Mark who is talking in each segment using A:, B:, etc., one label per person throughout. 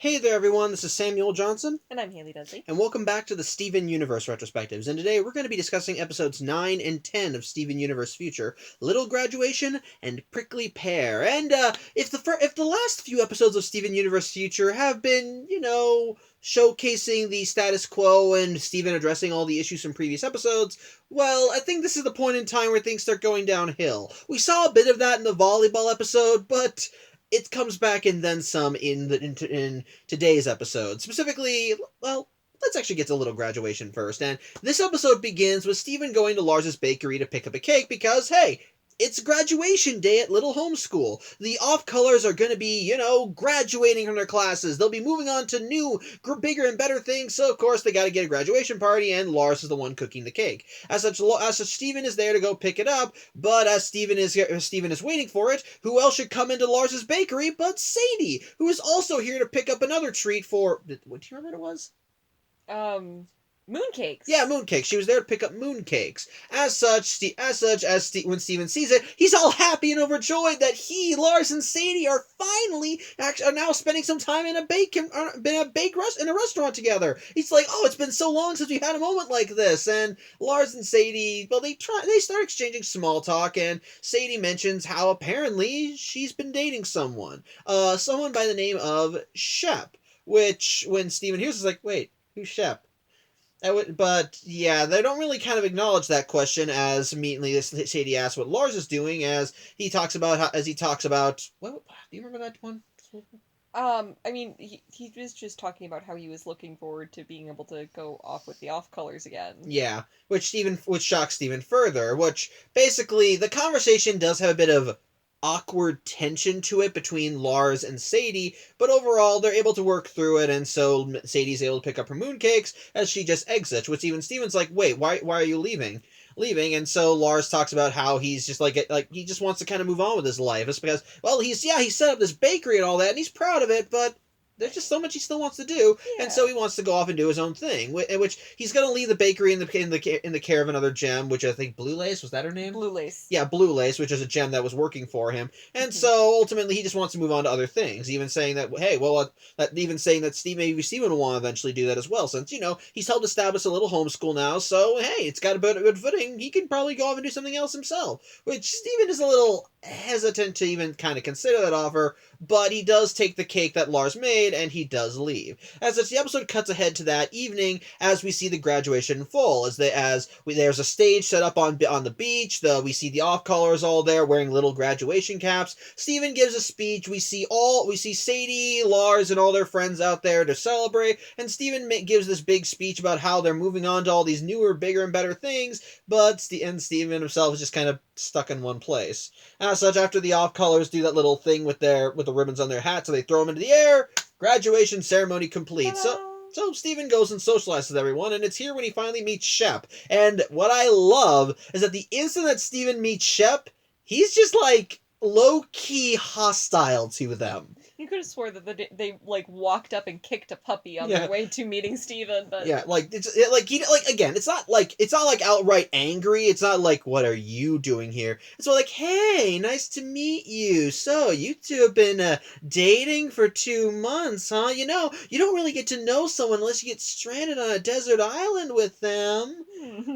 A: Hey there everyone, this is Samuel Johnson.
B: And I'm Haley Dudley.
A: And welcome back to the Steven Universe Retrospectives. And today we're going to be discussing episodes 9 and 10 of Steven Universe Future, Little Graduation and Prickly Pear. And if the last few episodes of Steven Universe Future have been, showcasing the status quo and Steven addressing all the issues from previous episodes, well, I think this is the point in time where things start going downhill. We saw a bit of that in the volleyball episode, but it comes back and then some in today's episode. Specifically, well, let's actually get to Little Graduation first. And this episode begins with Steven going to Lars's bakery to pick up a cake because, hey, it's graduation day at Little Homeschool. The off-colors are going to be, graduating from their classes. They'll be moving on to new, bigger and better things, so of course they got to get a graduation party, and Lars is the one cooking the cake. As such, Steven is there to go pick it up, but as Steven is waiting for it, who else should come into Lars's bakery but Sadie, who is also here to pick up another treat for... What do you remember what it was?
B: Mooncakes.
A: Yeah, mooncakes. She was there to pick up mooncakes. When Steven sees it, he's all happy and overjoyed that he, Lars, and Sadie are now spending some time in a restaurant together. He's like, oh, it's been so long since we had a moment like this. And Lars and Sadie, well, they start exchanging small talk, and Sadie mentions how apparently she's been dating someone by the name of Shep. Which, when Steven hears, is like, wait, who's Shep? But yeah, they don't really kind of acknowledge that question as immediately Sadie asks what Lars is doing as he talks about what do you remember that one?
B: He was just talking about how he was looking forward to being able to go off with the off-colors again.
A: Yeah, which shocks Steven further, which basically the conversation does have a bit of awkward tension to it between Lars and Sadie, but overall they're able to work through it, and so Sadie's able to pick up her mooncakes as she just exits, which even Steven's like, wait, why are you leaving? And so Lars talks about how he's just like he just wants to kind of move on with his life. It's because, well, he set up this bakery and all that, and he's proud of it, but there's just so much he still wants to do, and so he wants to go off and do his own thing. Which he's going to leave the bakery in the care of another gem, which I think Blue Lace, was that her name?
B: Blue Lace.
A: Yeah, Blue Lace, which is a gem that was working for him, and so ultimately he just wants to move on to other things. Even saying that, hey, well, maybe Steven will want to eventually do that as well, since he's helped establish a little homeschool now. So hey, it's got a good footing. He can probably go off and do something else himself. Which Steven is a little hesitant to even kind of consider that offer, but he does take the cake that Lars made, and he does leave. As such, the episode cuts ahead to that evening as we see the graduation in full. There's a stage set up on the beach. We see the off-colors all there wearing little graduation caps. Steven gives a speech. We see Sadie, Lars, and all their friends out there to celebrate. And Steven gives this big speech about how they're moving on to all these newer, bigger, and better things. But Steven himself is just kind of stuck in one place. As such, after the off-colors do that little thing with the ribbons on their hats, so they throw them into the air, graduation ceremony complete. So Steven goes and socializes with everyone, and it's here when he finally meets Shep. And what I love is that the instant that Steven meets Shep, he's just like low-key hostile to them.
B: You could have swore that they walked up and kicked a puppy on their way to meeting Steven, but
A: yeah, it's not like outright angry. It's not like, what are you doing here? It's more like, hey, nice to meet you. So you two have been dating for 2 months, huh? You don't really get to know someone unless you get stranded on a desert island with them.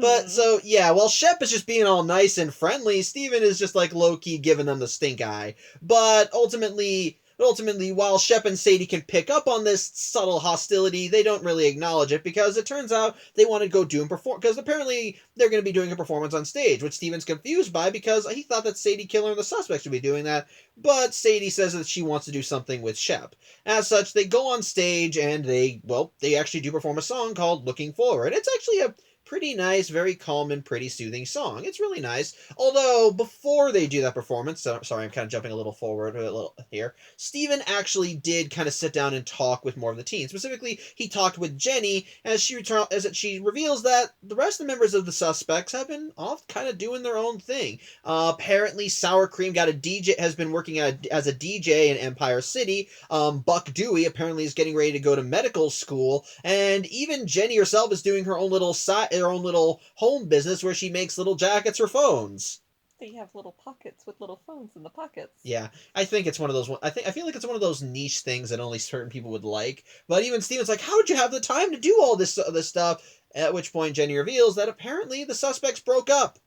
A: But so yeah, while Shep is just being all nice and friendly, Steven is just like low-key giving them the stink eye. But ultimately, while Shep and Sadie can pick up on this subtle hostility, they don't really acknowledge it because it turns out they want to go do and perform, because apparently they're going to be doing a performance on stage, which Steven's confused by because he thought that Sadie Killer and the Suspects would be doing that, but Sadie says that she wants to do something with Shep. As such, they go on stage and they actually do perform a song called Looking Forward. It's actually a pretty nice, very calm and pretty soothing song. It's really nice. Although, before they do that performance, sorry, I'm kind of jumping a little forward here, Steven actually did kind of sit down and talk with more of the teens. Specifically, he talked with Jenny as she reveals that the rest of the members of the Suspects have been off kind of doing their own thing. Apparently, Sour Cream has been working as a DJ in Empire City. Buck Dewey apparently is getting ready to go to medical school, and even Jenny herself is doing her own little home business where she makes little jackets for phones.
B: they have little pockets with little phones in the pockets.
A: Yeah, I think it's one of those. I feel like it's one of those niche things that only certain people would like. But even Steven's like, "How would you have the time to do all this stuff?" At which point Jenny reveals that apparently the suspects broke up,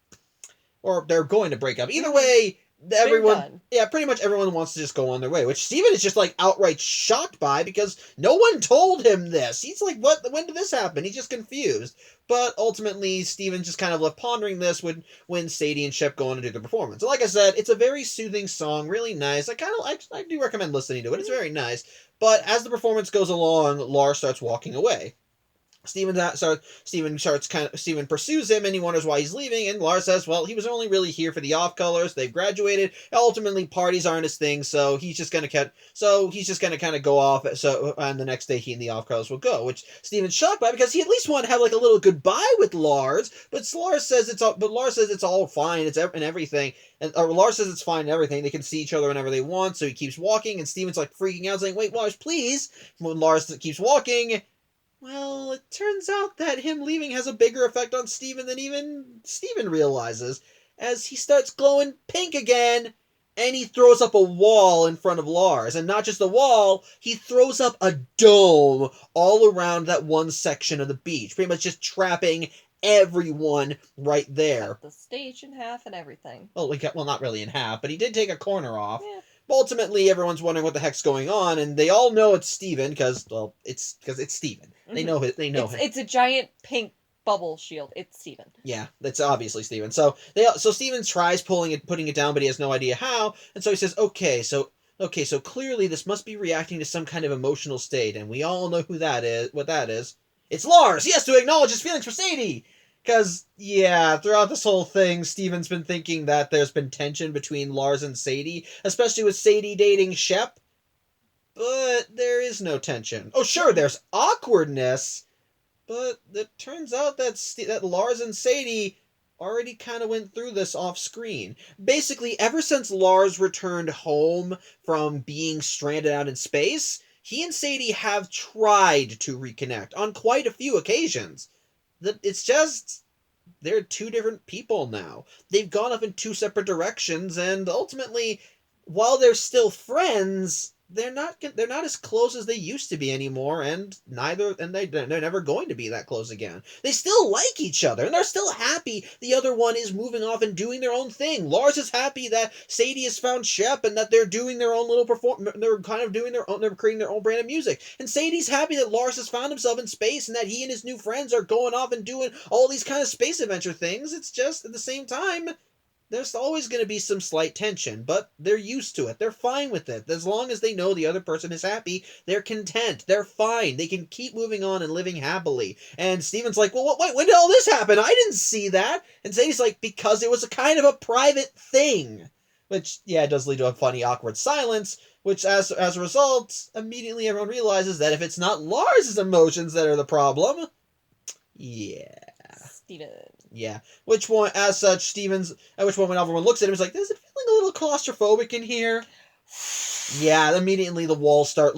A: or they're going to break up. Either way, everyone, yeah, pretty much everyone wants to just go on their way. Which Steven is just like outright shocked by because no one told him this. He's like, "What? When did this happen?" He's just confused. But ultimately, Steven just kind of left pondering this when Sadie and Shep go on to do the performance. And like I said, it's a very soothing song, really nice. I do recommend listening to it. It's very nice. But as the performance goes along, Lars starts walking away. Steven pursues him and he wonders why he's leaving, and Lars says, well, he was only really here for the off colors. They've graduated. Ultimately, parties aren't his thing, so he's just gonna kind of go off. So and the next day he and the off colors will go, which Steven's shocked by because he at least wanted to have like a little goodbye with Lars. But Lars says it's all fine. It's and everything. And Lars says it's fine and everything. They can see each other whenever they want. So he keeps walking, and Steven's like freaking out, saying, "Wait, Lars, please!" When Lars keeps walking. Well, it turns out that him leaving has a bigger effect on Steven than even Steven realizes, as he starts glowing pink again, and he throws up a wall in front of Lars. And not just a wall, he throws up a dome all around that one section of the beach, pretty much just trapping everyone right there.
B: Cut the stage in half and everything.
A: Well, not really in half, but he did take a corner off.
B: Yeah.
A: But ultimately, everyone's wondering what the heck's going on, and they all know it's Steven because it's Steven. They know it. They know him.
B: It's a giant pink bubble shield. It's Steven.
A: Yeah, that's obviously Steven. So Steven tries putting it down, but he has no idea how, and so he says, "Okay, so clearly this must be reacting to some kind of emotional state, and we all know who that is. What that is? It's Lars. He has to acknowledge his feelings for Sadie." Because, yeah, throughout this whole thing, Steven's been thinking that there's been tension between Lars and Sadie, especially with Sadie dating Shep. But there is no tension. Oh, sure, there's awkwardness, but it turns out that Lars and Sadie already kind of went through this off screen. Basically, ever since Lars returned home from being stranded out in space, he and Sadie have tried to reconnect on quite a few occasions. It's just they're two different people now. They've gone off in two separate directions, and ultimately, while they're still friends, they're not as close as they used to be anymore, and they're never going to be that close again. They still like each other, and they're still happy the other one is moving off and doing their own thing. Lars is happy that Sadie has found Shep and that they're doing their own little they're kind of doing their own, they're creating their own brand of music. And Sadie's happy that Lars has found himself in space and that he and his new friends are going off and doing all these kind of space adventure things. It's just at the same time, there's always going to be some slight tension, but they're used to it. They're fine with it. As long as they know the other person is happy, they're content. They're fine. They can keep moving on and living happily. And Steven's like, well, wait, when did all this happen? I didn't see that. And Sadie's like, because it was a kind of a private thing. Which, yeah, it does lead to a funny, awkward silence, which, as a result, immediately everyone realizes that if it's not Lars' emotions that are the problem, yeah.
B: Steven.
A: Yeah. At which point, when everyone looks at him, it's like, is it feeling a little claustrophobic in here? Yeah, immediately the walls start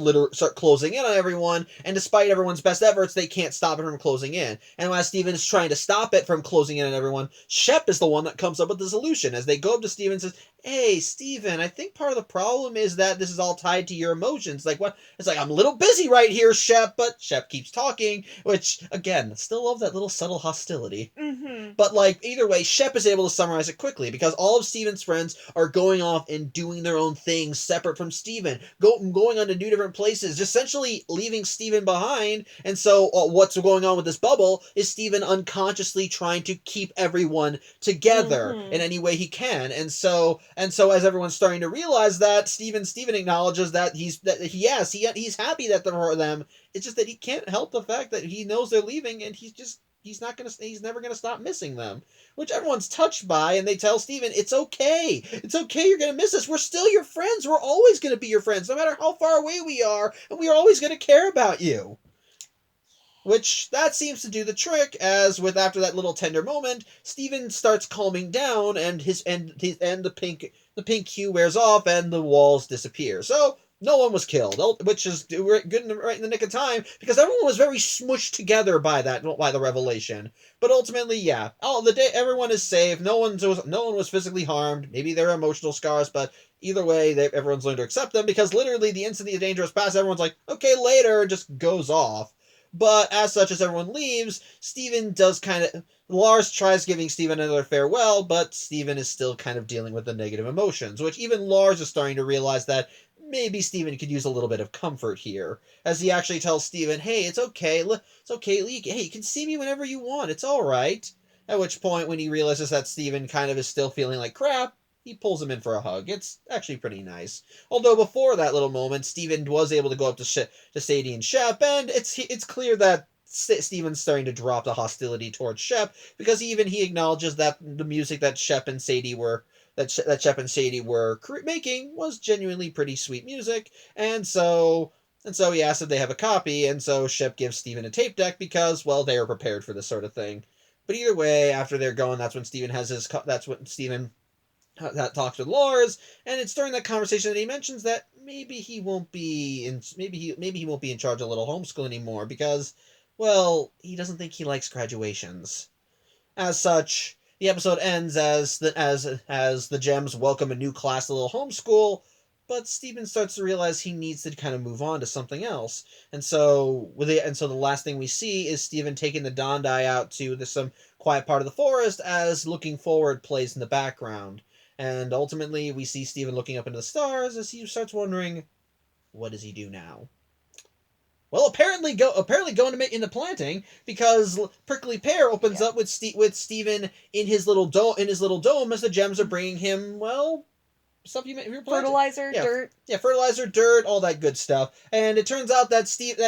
A: closing in on everyone, and despite everyone's best efforts, they can't stop it from closing in. And while Steven is trying to stop it from closing in on everyone, Shep is the one that comes up with the solution. As they go up to Steven and says, "Hey, Steven, I think part of the problem is that this is all tied to your emotions." Like, what? It's like, "I'm a little busy right here, Shep," but Shep keeps talking, which, again, still love that little subtle hostility.
B: Mm-hmm.
A: But, like, either way, Shep is able to summarize it quickly, because all of Steven's friends are going off and doing their own things separate from Steven, going on to new different places, essentially leaving Steven behind. And so what's going on with this bubble is Steven unconsciously trying to keep everyone together in any way he can. And so as everyone's starting to realize that, Steven acknowledges that he's happy that they're for them. It's just that he can't help the fact that he knows they're leaving, and he's never gonna stop missing them, which everyone's touched by, and they tell Steven, it's okay, you're gonna miss us, we're still your friends, we're always gonna be your friends, no matter how far away we are, and we are always gonna care about you. Which, that seems to do the trick, as with after that little tender moment, Steven starts calming down, and the pink hue wears off, and the walls disappear. So, No one was killed, which is good right in the nick of time because everyone was very smushed together by the revelation. But ultimately, yeah, everyone is safe. No one was physically harmed. Maybe there are emotional scars, but either way, everyone's learned to accept them because literally the instant the danger is past, everyone's like, okay, later, and just goes off. But as such, as everyone leaves, Steven does kind of. Lars tries giving Steven another farewell, but Steven is still kind of dealing with the negative emotions, which even Lars is starting to realize that maybe Steven could use a little bit of comfort here, as he actually tells Steven, hey, it's okay, hey, you can see me whenever you want, it's alright. At which point, when he realizes that Steven kind of is still feeling like crap, he pulls him in for a hug. It's actually pretty nice. Although before that little moment, Steven was able to go up to Sadie and Shep, and it's clear that Steven's starting to drop the hostility towards Shep because even he acknowledges that the music that Shep and Sadie were making was genuinely pretty sweet music, and so he asks if they have a copy, and so Shep gives Steven a tape deck because, well, they are prepared for this sort of thing. But either way, after they're going, that's when Steven that talks with Lars, and it's during that conversation that he mentions that maybe he won't be in charge of Little Homeschool anymore because, well, he doesn't think he likes graduations. As such, the episode ends as the Gems welcome a new class to Little Homeschool, but Steven starts to realize he needs to kind of move on to something else. And so the last thing we see is Steven taking the Dondai out to some quiet part of the forest as Looking Forward plays in the background. And ultimately, we see Steven looking up into the stars as he starts wondering, what does he do now? Well, apparently going to make into planting because Prickly Pear opens up with Steven in his little dome as the Gems are bringing him, well, stuff you're planting.
B: Fertilizer, dirt.
A: Yeah, fertilizer, dirt, all that good stuff. And it turns out that Steven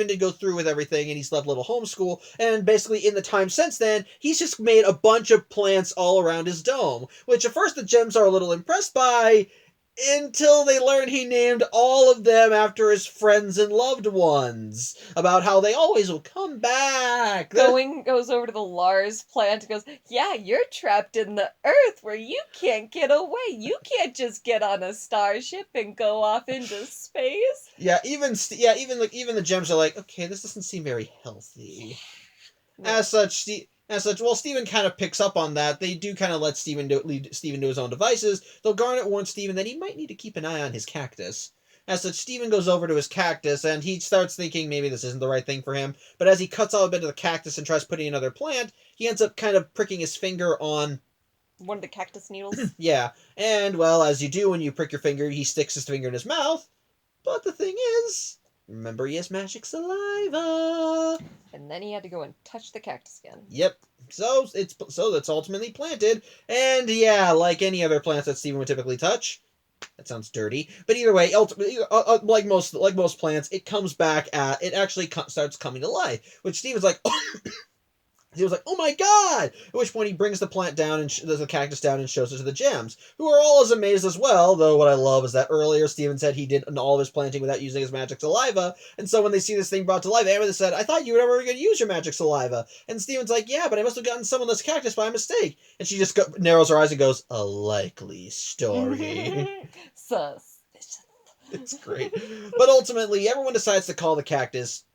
A: did go through with everything and he's left Little Homeschool, and basically in the time since then, he's just made a bunch of plants all around his dome, which at first the Gems are a little impressed by, until they learn he named all of them after his friends and loved ones. About how they always will come back.
B: Goes over to the Lars plant and goes, yeah, you're trapped in the Earth where you can't get away. You can't just get on a starship and go off into space.
A: Yeah, even the Gems are like, okay, this doesn't seem very healthy. No. As such, while Steven kind of picks up on that, they do kind of let lead Steven to his own devices, though Garnet warns Steven that he might need to keep an eye on his cactus. As such, Steven goes over to his cactus, and he starts thinking maybe this isn't the right thing for him, but as he cuts out a bit of the cactus and tries putting another plant, he ends up kind of pricking his finger on
B: one of the cactus needles.
A: Yeah, and, well, as you do when you prick your finger, he sticks his finger in his mouth, but the thing is, remember he has magic saliva!
B: And then he had to go and touch the cactus again.
A: Yep. So that's ultimately planted, and yeah, like any other plants that Steven would typically touch. That sounds dirty, but either way, ultimately, like most plants, it comes back it actually starts coming to life. Which Steven's like, he was like, oh my god! At which point he brings the plant down and the cactus down and shows it to the Gems, who are all as amazed as well, though what I love is that earlier Steven said he did all of his planting without using his magic saliva, and so when they see this thing brought to life, Amethyst said, I thought you were never going to use your magic saliva. And Steven's like, yeah, but I must have gotten some of this cactus by mistake. And she just narrows her eyes and goes, a likely story.
B: Suspicious.
A: It's great. But ultimately, everyone decides to call the Cactus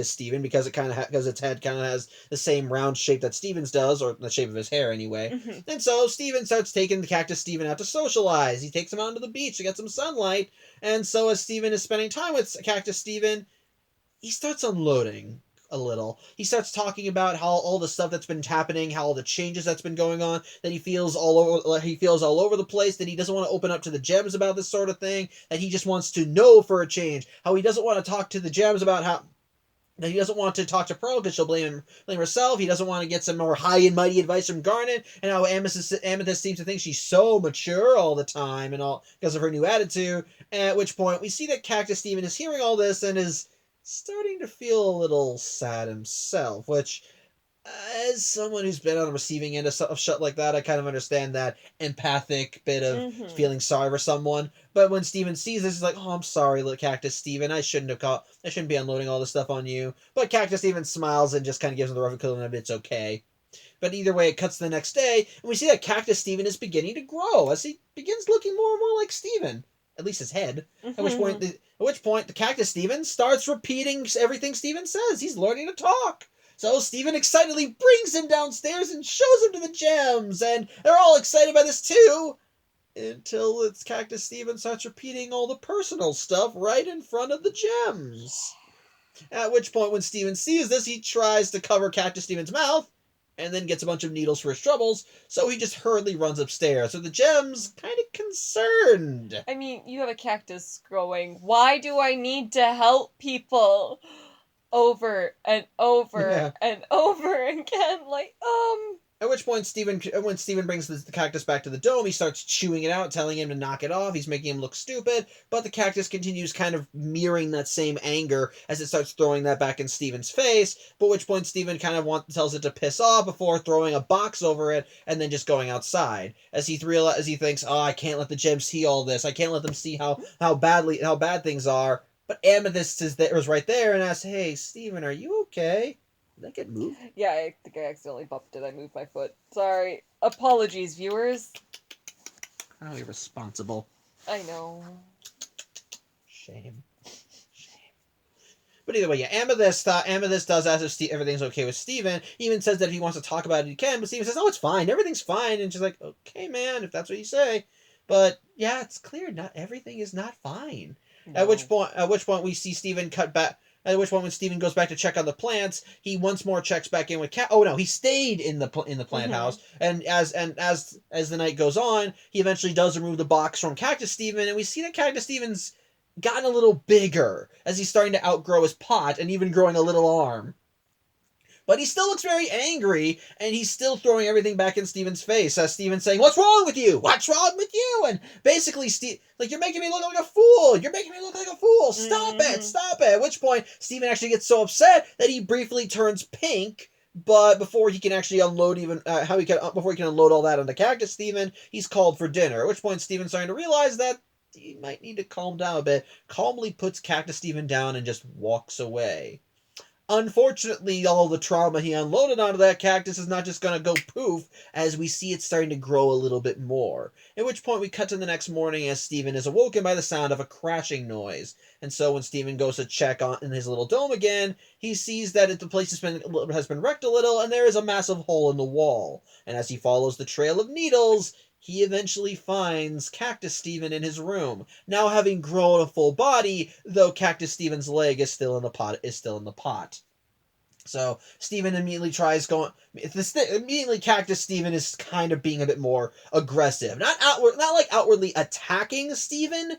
A: Steven because because its head kind of has the same round shape that Steven's does, or the shape of his hair anyway. Mm-hmm. And so Steven starts taking the Cactus Steven out to socialize. He takes him out to the beach to get some sunlight. And so as Steven is spending time with Cactus Steven, he starts unloading a little. He starts talking about how all the stuff that's been happening, how all the changes that's been going on, that he feels all over the place, that he doesn't want to open up to the Gems about this sort of thing, that he just wants to know for a change, how he doesn't want to talk to the Gems about how he doesn't want to talk to Pearl because she'll blame herself. He doesn't want to get some more high and mighty advice from Garnet, and how Amethyst seems to think she's so mature all the time and all because of her new attitude. At which point we see that Cactus Steven is hearing all this and is starting to feel a little sad himself, which, as someone who's been on the receiving end of shit like that, I kind of understand that empathic bit of feeling sorry for someone. But when Steven sees this, he's like, oh, I'm sorry, little Cactus Steven. I shouldn't be unloading all this stuff on you. But Cactus Steven smiles and just kind of gives him the rough equivalent of it's okay. But either way, it cuts to the next day, and we see that Cactus Steven is beginning to grow as he begins looking more and more like Steven. at least his head. At
B: Mhm.
A: which point the Cactus Steven starts repeating everything Steven says. He's learning to talk. So Steven excitedly brings him downstairs and shows him to the gems, and they're all excited by this too. Until it's Cactus Steven starts repeating all the personal stuff right in front of the gems. At which point, when Steven sees this, he tries to cover Cactus Steven's mouth, and then gets a bunch of needles for his troubles, so he just hurriedly runs upstairs. So the gems kind of concerned.
B: I mean, you have a cactus growing. Why do I need to help people? Over and over
A: Yeah.
B: and over again. Like,
A: At which point, when Steven brings the cactus back to the dome, he starts chewing it out, telling him to knock it off. He's making him look stupid, but the cactus continues kind of mirroring that same anger as it starts throwing that back in Steven's face. But at which point, Steven kind of tells it to piss off before throwing a box over it and then just going outside. As he thinks, oh, I can't let the gems see all this. I can't let them see how bad things are. But Amethyst was right there and asks, "Hey, Steven, are you okay? Did that get moved?"
B: yeah, I think I accidentally bumped it. I moved my foot. Sorry. Apologies, viewers.
A: How irresponsible.
B: I know.
A: Shame. But either way, yeah, Amethyst does ask if everything's okay with Steven. He even says that if he wants to talk about it, he can. But Steven says, "Oh, it's fine. Everything's fine." And she's like, "Okay, man, if that's what you say." But yeah, it's clear not everything is not fine.
B: No.
A: At which point we see Steven cut back. At which point, when Steven goes back to check on the plants, he once more checks back in with Cat. Oh no, he stayed in the plant house. And as the night goes on, he eventually does remove the box from Cactus Steven, and we see that Cactus Steven's gotten a little bigger as he's starting to outgrow his pot and even growing a little arm. But he still looks very angry, and he's still throwing everything back in Steven's face. As Steven's saying, "What's wrong with you? What's wrong with you?" And basically, you're making me look like a fool. You're making me look like a fool. Stop it! Stop it! At which point, Steven actually gets so upset that he briefly turns pink. But before he can actually unload before he can unload all that on the Cactus Steven, he's called for dinner. At which point, Steven's starting to realize that he might need to calm down a bit. Calmly puts Cactus Steven down and just walks away. Unfortunately, all the trauma he unloaded onto that cactus is not just going to go poof, as we see it starting to grow a little bit more. At which point we cut to the next morning as Steven is awoken by the sound of a crashing noise. And so when Steven goes to check on in his little dome again, he sees that the place has been wrecked a little, and there is a massive hole in the wall. And as he follows the trail of needles, he eventually finds Cactus Steven in his room, now having grown a full body, though Cactus Steven's leg is still in the pot. So Steven immediately tries going. Immediately, Cactus Steven is kind of being a bit more aggressive, not like outwardly attacking Steven,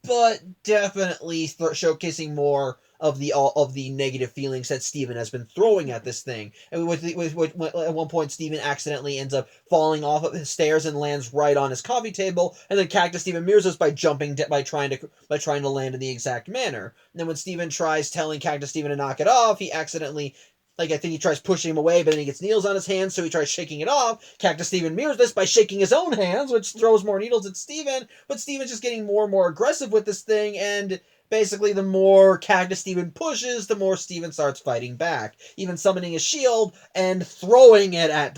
A: but definitely showcasing more of the negative feelings that Steven has been throwing at this thing. And at one point, Steven accidentally ends up falling off of his stairs and lands right on his coffee table. And then Cactus Steven mirrors us by trying to land in the exact manner. And then when Steven tries telling Cactus Steven to knock it off, he accidentally. I think he tries pushing him away, but then he gets needles on his hands, so he tries shaking it off. Cactus Steven mirrors this by shaking his own hands, which throws more needles at Steven, but Steven's just getting more and more aggressive with this thing, and basically the more Cactus Steven pushes, the more Steven starts fighting back, even summoning his shield and throwing it at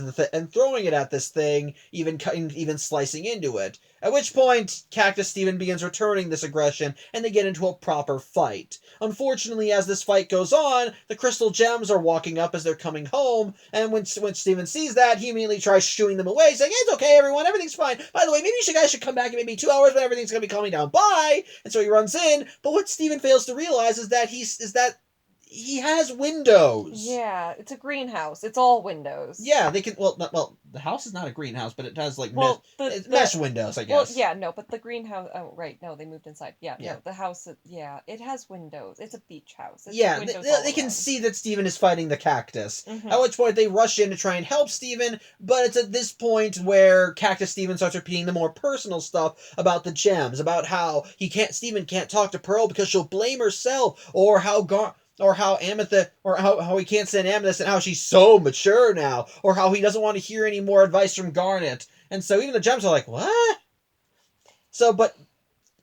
A: this thing, even slicing into it. At which point, Cactus Steven begins returning this aggression, and they get into a proper fight. Unfortunately, as this fight goes on, the crystal gems are walking up as they're coming home, and when Steven sees that, he immediately tries shooing them away, saying, "It's okay, everyone, everything's fine. By the way, maybe you guys should come back in maybe 2 hours when everything's going to be calming down. Bye!" And so he runs in, but what Steven fails to realize is that he has windows.
B: Yeah, it's a greenhouse. It's all windows.
A: Yeah, they can. The house is not a greenhouse, but it has mesh windows, I
B: Well,
A: guess.
B: yeah, no, but the greenhouse. Oh, right, no, they moved inside. Yeah,
A: Yeah.
B: no, the house. Yeah, it has windows. It's a beach house. It's
A: Yeah,
B: windows
A: they can see that Steven is fighting the cactus.
B: Mhm.
A: At which point they rush in to try and help Steven, but it's at this point where Cactus Steven starts repeating the more personal stuff about the gems, about how Steven can't talk to Pearl because she'll blame herself, or how Amethyst, or how he can't send Amethyst, and how she's so mature now, or how he doesn't want to hear any more advice from Garnet. And so even the gems are like, what? So, but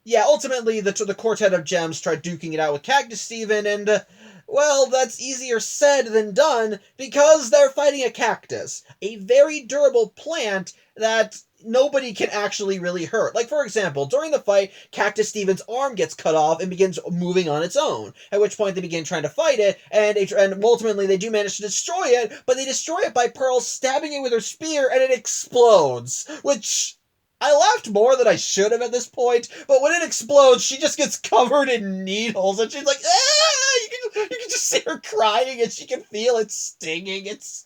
A: yeah, ultimately the quartet of gems try duking it out with Cactus Steven, and well, that's easier said than done because they're fighting a cactus, a very durable plant that nobody can actually really hurt. Like, for example, during the fight, Cactus Steven's arm gets cut off and begins moving on its own, at which point they begin trying to fight it, and ultimately they do manage to destroy it, but they destroy it by Pearl stabbing it with her spear, and it explodes, which... I laughed more than I should have at this point, but when it explodes, she just gets covered in needles, and she's like, ah! You can just see her crying, and she can feel it stinging. It's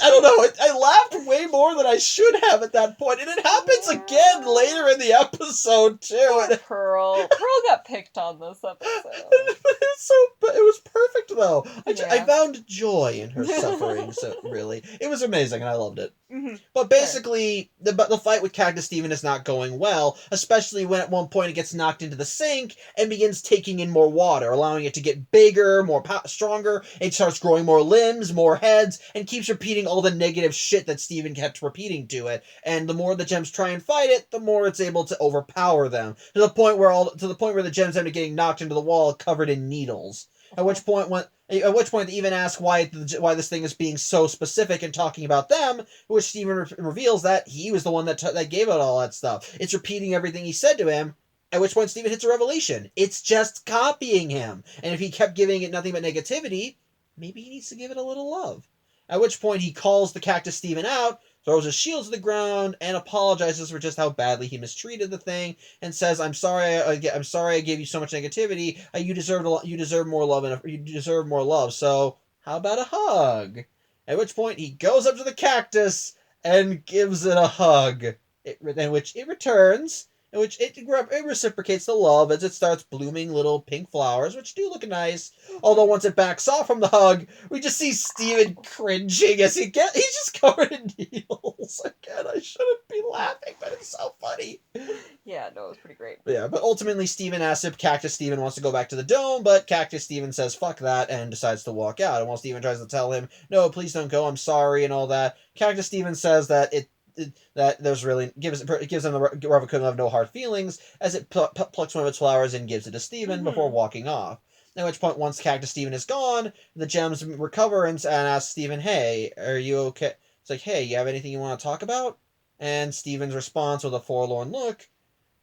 A: I don't know, I laughed way more than I should have at that point, and it happens again later in the episode, too.
B: Poor Pearl. Pearl got picked on this episode.
A: It was perfect, though. I
B: Yeah.
A: found joy in her suffering, so really. It was amazing, and I loved it.
B: Mm-hmm.
A: But basically, the fight with Cactus Steven is not going well, especially when at one point it gets knocked into the sink and begins taking in more water, allowing it to get bigger, more stronger. It starts growing more limbs, more heads, and keeps repeating all the negative shit that Steven kept repeating to it. And the more the gems try and fight it, the more it's able to overpower them, to the point where the gems end up getting knocked into the wall covered in needles. At which point they even ask why this thing is being so specific and talking about them, which Steven reveals that he was the one that gave it all that stuff. It's repeating everything he said to him, at which point Steven hits a revelation. It's just copying him. And if he kept giving it nothing but negativity, maybe he needs to give it a little love. At which point he calls the Cactus Steven out, throws his shield to the ground, and apologizes for just how badly he mistreated the thing, and says, "I'm sorry I gave you so much negativity. You deserve more love, and you deserve more love. So how about a hug?" At which point he goes up to the cactus and gives it a hug, in which it returns, in which it reciprocates the love as it starts blooming little pink flowers, which do look nice. Although once it backs off from the hug, we just see Steven cringing as he's just covered in needles. Again, I shouldn't be laughing, but it's so funny.
B: Yeah, no, it was pretty great.
A: Yeah, but ultimately Steven asks if Cactus Steven wants to go back to the dome, but Cactus Steven says fuck that and decides to walk out. And while Steven tries to tell him, no, please don't go, I'm sorry, and all that, Cactus Steven says that that there's really gives them the rubber couldn't have no hard feelings, as it plucks one of its flowers and gives it to Steven before walking off. At which point, once Cactus Steven is gone, the gems recover and ask Steven, "Hey, are you okay?" It's like, "Hey, you have anything you want to talk about?" And Steven's response with a forlorn look,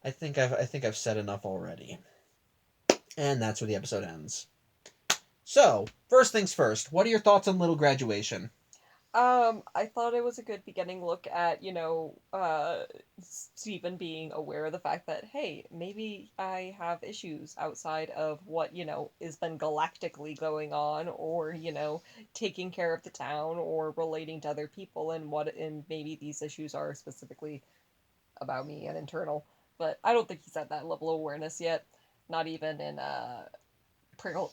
A: I think I've said enough already." And that's where the episode ends. So, first things first, what are your thoughts on Little Graduation?
B: I thought it was a good beginning look at, Steven being aware of the fact that, hey, maybe I have issues outside of what, has been galactically going on, or, taking care of the town, or relating to other people, and maybe these issues are specifically about me and internal. But I don't think he's at that level of awareness yet. Not even in,
A: Prickly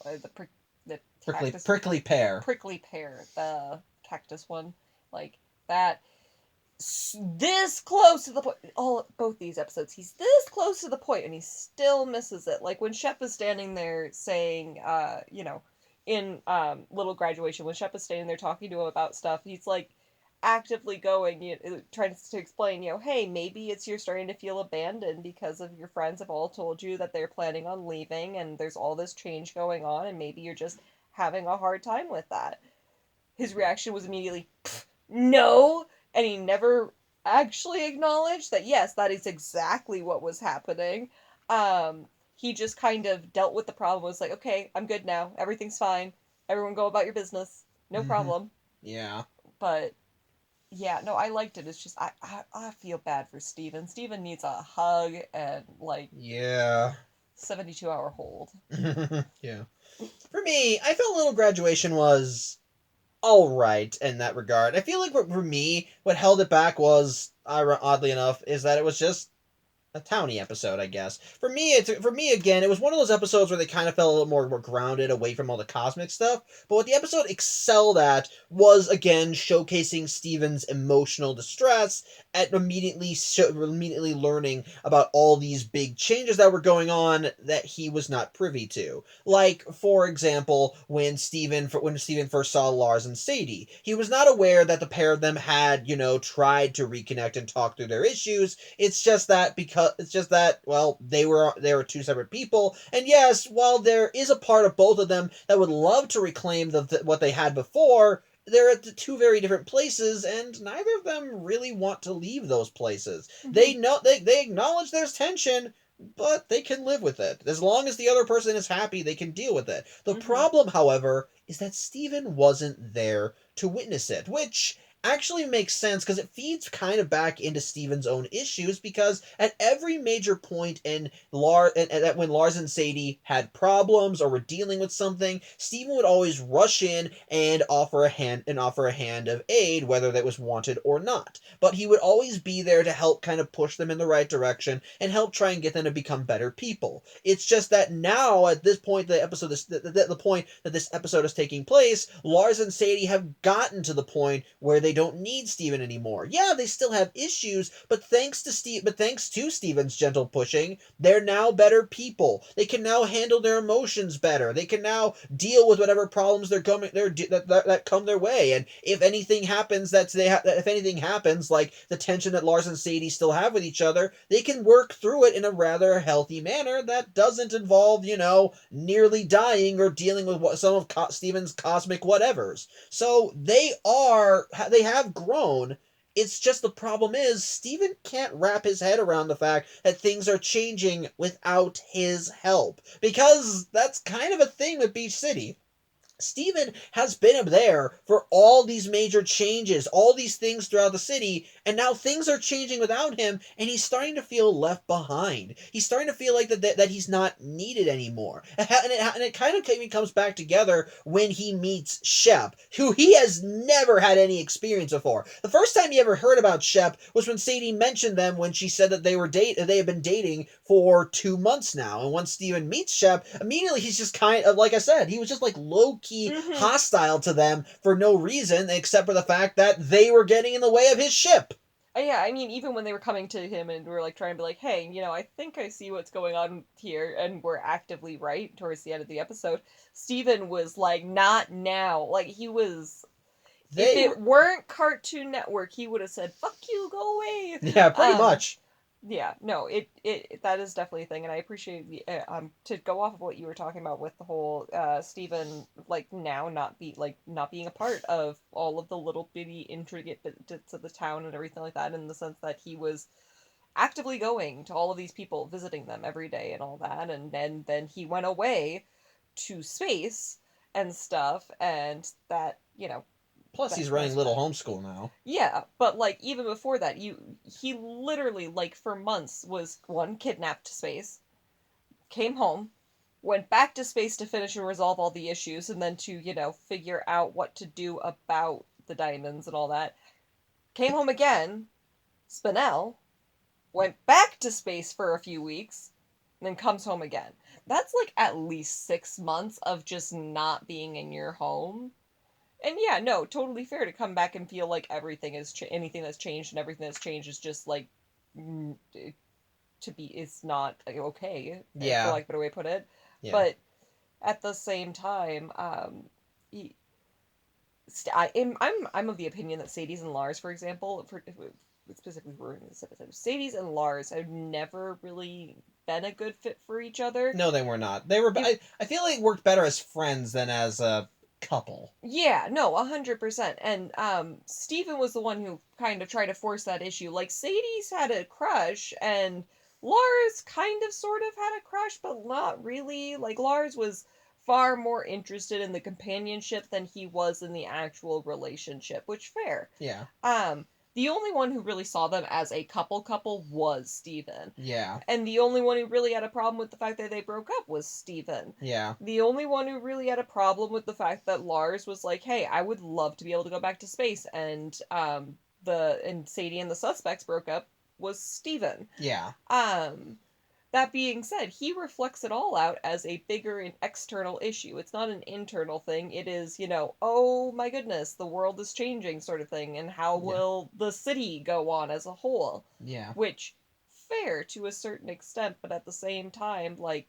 A: Pear.
B: Prickly Pear, the cactus one, like that, this close to the point. Both these episodes, he's this close to the point and he still misses it. Like when Shep is standing there saying, in Little Graduation, when Shep is standing there talking to him about stuff, he's like actively going, trying to explain, hey, maybe you're starting to feel abandoned because of your friends have all told you that they're planning on leaving and there's all this change going on, and maybe you're just having a hard time with that. His reaction was immediately, no, and he never actually acknowledged that, yes, that is exactly what was happening. He just kind of dealt with the problem, was like, okay, I'm good now, everything's fine, everyone go about your business, no problem.
A: Yeah.
B: But, yeah, no, I liked it. It's just, I feel bad for Steven. Steven needs a hug and,
A: yeah,
B: 72-hour hold.
A: Yeah. For me, I felt Little Graduation was alright in that regard. I feel like for me, what held it back was, oddly enough, is that it was just a towny episode, I guess. For me, again, it was one of those episodes where they kind of felt a little more grounded away from all the cosmic stuff. But what the episode excelled at was, again, showcasing Steven's emotional distress at immediately learning about all these big changes that were going on that he was not privy to. Like, for example, when Steven first saw Lars and Sadie, he was not aware that the pair of them had, tried to reconnect and talk through their issues. It's just that they were two separate people, and yes, while there is a part of both of them that would love to reclaim what they had before, they're at the two very different places, and neither of them really want to leave those places.
B: Mhm.
A: They know they acknowledge there's tension, but they can live with it. As long as the other person is happy, they can deal with it. The
B: Mhm.
A: problem, however, is that Steven wasn't there to witness it, which actually makes sense because it feeds kind of back into Steven's own issues because at every major point in when Lars and Sadie had problems or were dealing with something, Steven would always rush in and offer a hand of aid, whether that was wanted or not. But he would always be there to help kind of push them in the right direction and help try and get them to become better people. It's just that now at this point the point that this episode is taking place, Lars and Sadie have gotten to the point where they don't need Steven anymore. Yeah, they still have issues, but thanks to Steven's gentle pushing, they're now better people. They can now handle their emotions better. They can now deal with whatever problems that come their way. And if anything happens if anything happens like the tension that Lars and Sadie still have with each other, they can work through it in a rather healthy manner that doesn't involve, nearly dying or dealing with some of Steven's cosmic whatevers. So they have grown. It's just the problem is Steven can't wrap his head around the fact that things are changing without his help. Because that's kind of a thing with Beach City. Steven has been there for all these major changes, all these things throughout the city, and now things are changing without him, and he's starting to feel left behind. He's starting to feel like that he's not needed anymore. And it kind of even comes back together when he meets Shep, who he has never had any experience before. The first time he ever heard about Shep was when Sadie mentioned them when she said that they had been dating for 2 months now. And once Steven meets Shep, immediately he's just kind of, like I said, he was just like low key
B: Mhm.
A: hostile to them for no reason except for the fact that they were getting in the way of his ship.
B: Yeah, I mean, even when they were coming to him and were like trying to be like, "Hey, I think I see what's going on here," and we're actively right towards the end of the episode, Steven was like, "Not now." Like he was, if
A: They
B: it
A: were,
B: weren't Cartoon Network, he would have said, "Fuck you, go away."
A: yeah, pretty
B: Um,
A: much.
B: yeah, no, it that is definitely a thing, and I appreciate the to go off of what you were talking about with the whole Stephen like now not being a part of all of the little bitty intricate bits of the town and everything like that, in the sense that he was actively going to all of these people, visiting them every day and all that, and then he went away to space and stuff, and that
A: Plus,
B: that
A: he's
B: kind of
A: running Little
B: spread.
A: Homeschool now.
B: Yeah, but like even before that, he literally like for months was one kidnapped to space, came home, went back to space to finish and resolve all the issues, and then to figure out what to do about the diamonds and all that. Came home again, Spinel, went back to space for a few weeks, and then comes home again. That's like at least 6 months of just not being in your home. And yeah, no, totally fair to come back and feel like everything is anything that's changed and everything that's changed is just like mm, to be is not okay, for
A: Yeah,
B: like a better way to put it.
A: yeah.
B: But at the same time, I'm of the opinion that Sadie's and Lars, for example, for specifically for this episode, Sadie's and Lars have never really been a good fit for each other.
A: No, they were not. They were.
B: It
A: I feel like worked better as friends than as a couple.
B: Yeah, no, 100%. And Steven was the one who kind of tried to force that issue. Like Sadie's had a crush and Lars kind of sort of had a crush, but not really. Like Lars was far more interested in the companionship than he was in the actual relationship, which fair.
A: Yeah,
B: Um the only one who really saw them as a couple was Steven.
A: yeah,
B: And the only one who really had a problem with the fact that they broke up was Steven.
A: yeah,
B: The only one who really had a problem with the fact that Lars was like, "Hey, I would love to be able to go back to space," and Sadie and the suspects broke up was Steven.
A: yeah,
B: Um, that being said, he reflects it all out as a bigger and external issue. It's not an internal thing. It is, oh my goodness, the world is changing sort of thing, and how
A: yeah,
B: will the city go on as a whole?
A: yeah,
B: Which, fair to a certain extent, but at the same time, like,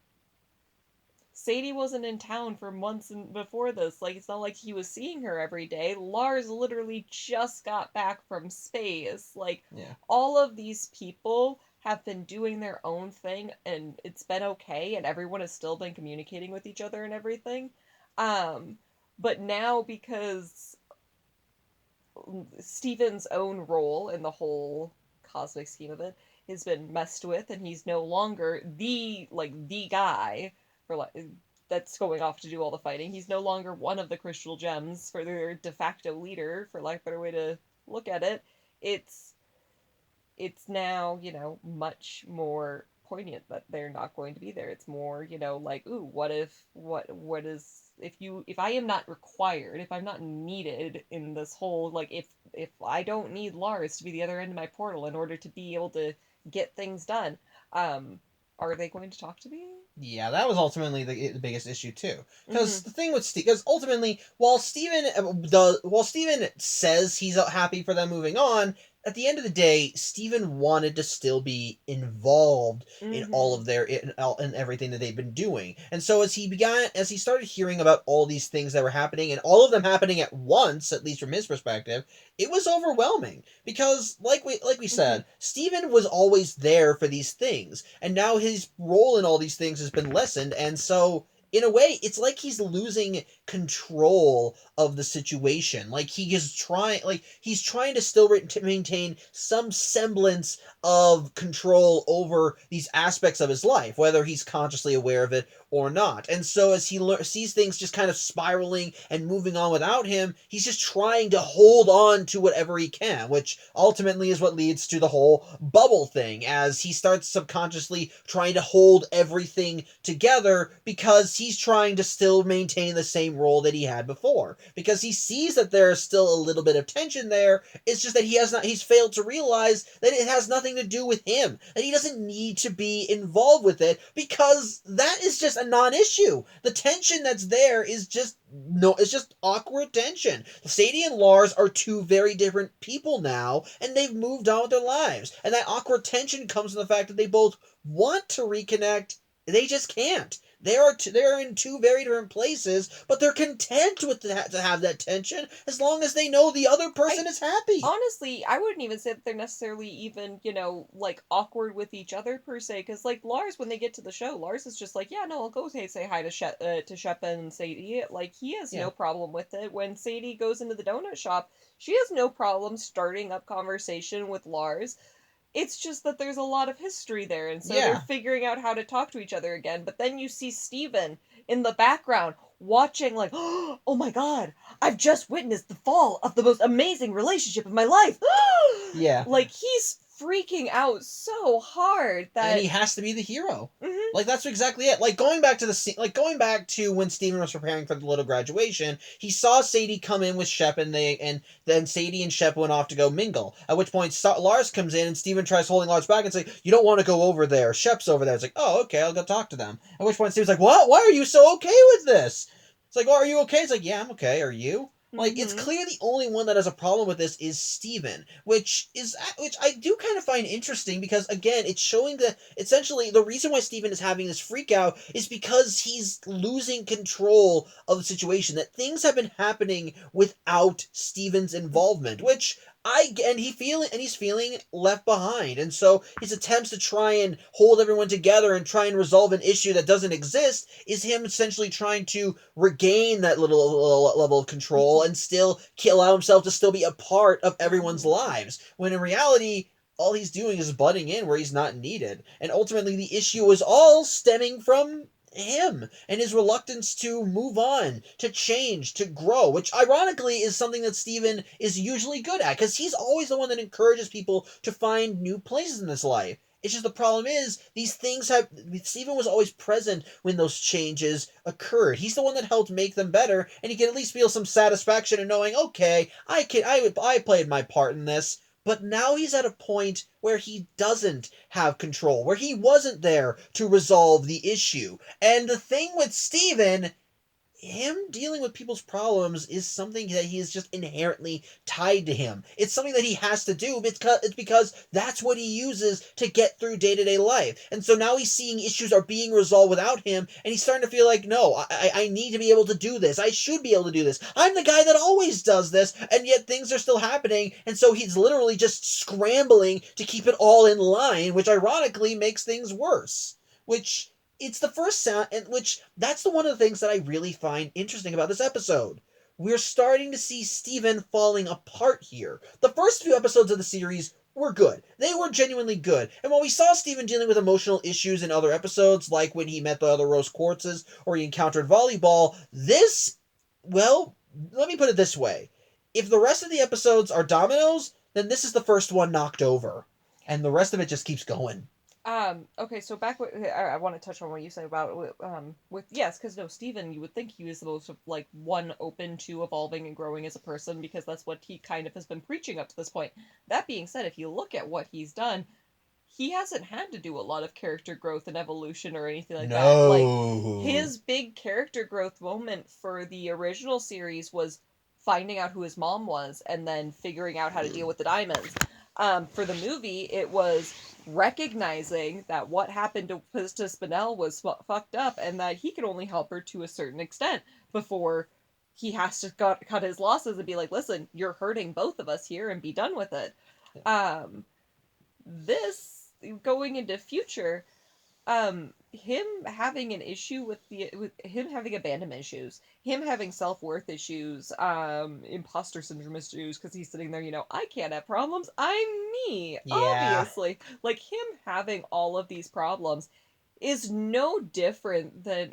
B: Sadie wasn't in town for months before this. Like, it's not like he was seeing her every day. Lars literally just got back from space. Like,
A: yeah,
B: all of these people have been doing their own thing, and it's been okay, and everyone has still been communicating with each other and everything. Um, but now because Steven's own role in the whole cosmic scheme of it has been messed with, and he's no longer the guy for like that's going off to do all the fighting. He's no longer one of the crystal gems for their de facto leader, for lack of a better way to look at it. It's it's now, much more poignant that they're not going to be there. It's more, like, ooh, what is if I am not required, if I'm not needed in this whole, like, if I don't need Lars to be the other end of my portal in order to be able to get things done, um are they going to talk to me?
A: Yeah, that was ultimately the biggest issue too. Because
B: Mm-hmm.
A: the thing with Steve, because ultimately, while Steven says he's happy for them moving on, at the end of the day, Steven wanted to still be involved in all
B: Mm-hmm.
A: of in everything that they've been doing. And so as he started hearing about all these things that were happening, and all of them happening at once, at least from his perspective, it was overwhelming because like we
B: Mm-hmm.
A: said, Steven was always there for these things, and now his role in all these things has been lessened, and so in a way it's like he's losing control of the situation. He's trying to still maintain some semblance of control over these aspects of his life, whether he's consciously aware of it or not. And so as he sees things just kind of spiraling and moving on without him, he's just trying to hold on to whatever he can, which ultimately is what leads to the whole bubble thing, as he starts subconsciously trying to hold everything together because he's trying to still maintain the same role that he had before. Because he sees that there's still a little bit of tension there. It's just that he's failed to realize that it has nothing to do with him, that he doesn't need to be involved with it, because that is just a non-issue. The tension that's there is just no, it's just awkward tension. Sadie and Lars are two very different people now, and they've moved on with their lives. And that awkward tension comes from the fact that they both want to reconnect, they just can't. They're in two very different places, but they're content with to have that tension as long as they know the other
B: I
A: person is happy.
B: honestly, I wouldn't even say that they're necessarily even, like awkward with each other per se. Because like Lars, when they get to the show, Lars is just like, yeah, no, I'll go say hi to Shepard and Sadie. Like he has
A: Yeah.
B: no problem with it. When Sadie goes into the donut shop, she has no problem starting up conversation with Lars. It's just that there's a lot of history there, and so they're
A: Yeah.
B: figuring out how to talk to each other again. But then you see Steven in the background watching, like, oh my god, I've just witnessed the fall of the most amazing relationship of my life.
A: Yeah.
B: Like, he's freaking out so hard
A: And
B: that.
A: he has to be the hero.
B: Mhm.
A: Like that's exactly it. Like going back to the scene, like going back to when Steven was preparing for the little graduation, he saw Sadie come in with Shep, and then Sadie and Shep went off to go mingle. At which point Lars comes in, and Steven tries holding Lars back and say, "You don't want to go over there. Shep's over there." It's like, "Oh, okay, I'll go talk to them." At which point Steven's like, "What? Why are you so okay with this?" It's like, "Oh, are you okay?" It's like, "Yeah, I'm okay. Are you?" Like it's
B: Mhm.
A: clear the only one that has a problem with this is Steven, which I do kind of find interesting, because again, it's showing that essentially the reason why Steven is having this freak out is because he's losing control of the situation. That things have been happening without Steven's involvement, which he's feeling left behind. And so his attempts to try and hold everyone together and try and resolve an issue that doesn't exist is him essentially trying to regain that little level of control and still allow himself to still be a part of everyone's
B: Mhm.
A: lives, when in reality all he's doing is butting in where he's not needed. And ultimately the issue is all stemming from him and his reluctance to move on, to change, to grow, which ironically is something that Steven is usually good at, because he's always the one that encourages people to find new places in this life. It's just the problem is these things have Steven was always present when those changes occurred. He's the one that helped make them better, and he can at least feel some satisfaction in knowing, okay, I played my part in this. But now he's at a point where he doesn't have control, where he wasn't there to resolve the issue. And the thing with Steven, him dealing with people's problems is something that he is just inherently tied to him. It's something that he has to do because that's what he uses to get through day-to-day life. And so now he's seeing issues are being resolved without him, and he's starting to feel like, no, I need to be able to do this. I should be able to do this. I'm the guy that always does this, and yet things are still happening, and so he's literally just scrambling to keep it all in line, which ironically makes things worse. Which it's the first sound, and which that's the one of the things that I really find interesting about this episode. we're starting to see Steven falling apart here. The first few episodes of the series were good. They were genuinely good. And while we saw Steven dealing with emotional issues in other episodes, like when he met the other Rose Quartzes or he encountered volleyball, this, well, let me put it this way. If the rest of the episodes are dominoes, then this is the first one knocked over. And the rest of it just keeps going.
B: Okay, so back with I want to touch on what you said about with yes, because no, Steven, you would think he was the most like one open to evolving and growing as a person because that's what he kind of has been preaching up to this point. That being said, if you look at what he's done, he hasn't had to do a lot of character growth and evolution or anything like that. Like
A: No.
B: his big character growth moment for the original series was finding out who his mom was and then figuring out how to deal with the diamonds. For the movie, it was recognizing that what happened to Spinell was fucked up and that he could only help her to a certain extent before he has to cut his losses and be like, listen, you're hurting both of us here and be done with it. This going into future, him having an issue with him having abandonment issues, him having self-worth issues, imposter syndrome issues because he's sitting there, I can't have problems, I'm me,
A: Yeah.
B: obviously, like him having all of these problems is no different than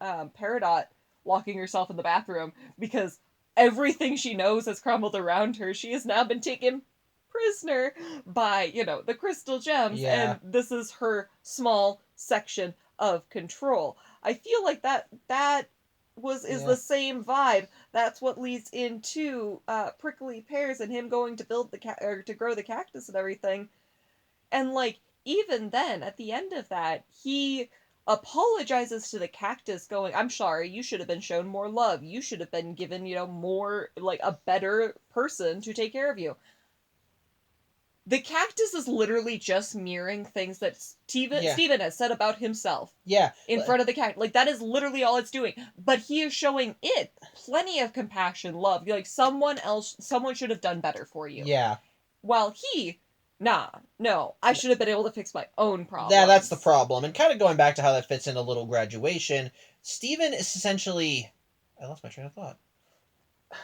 B: Peridot locking herself in the bathroom because everything she knows has crumbled around her. She has now been taken prisoner by, the crystal gems,
A: Yeah.
B: and this is her small section of control. I feel like that is
A: Yeah.
B: the same vibe. That's what leads into prickly pears and him going to build or to grow the cactus and everything. And like even then, at the end of that, he apologizes to the cactus, going, "I'm sorry, you should have been shown more love. You should have been given, more like a better person to take care of you." The cactus is literally just mirroring things that
A: Yeah.
B: Steven has said about himself
A: Yeah.
B: in front of the cactus. Like, that is literally all it's doing. But he is showing it plenty of compassion, love. Like, someone should have done better for you.
A: Yeah.
B: While no, I should have been able to fix my own
A: That's the
B: problems.
A: problem. And kind of going back to how that fits in a little graduation, Steven is essentially. I lost my train of thought.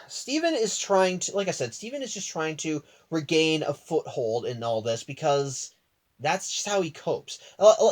A: Steven is trying to, like I said, Steven is just trying to regain a foothold in all this because that's just how he copes.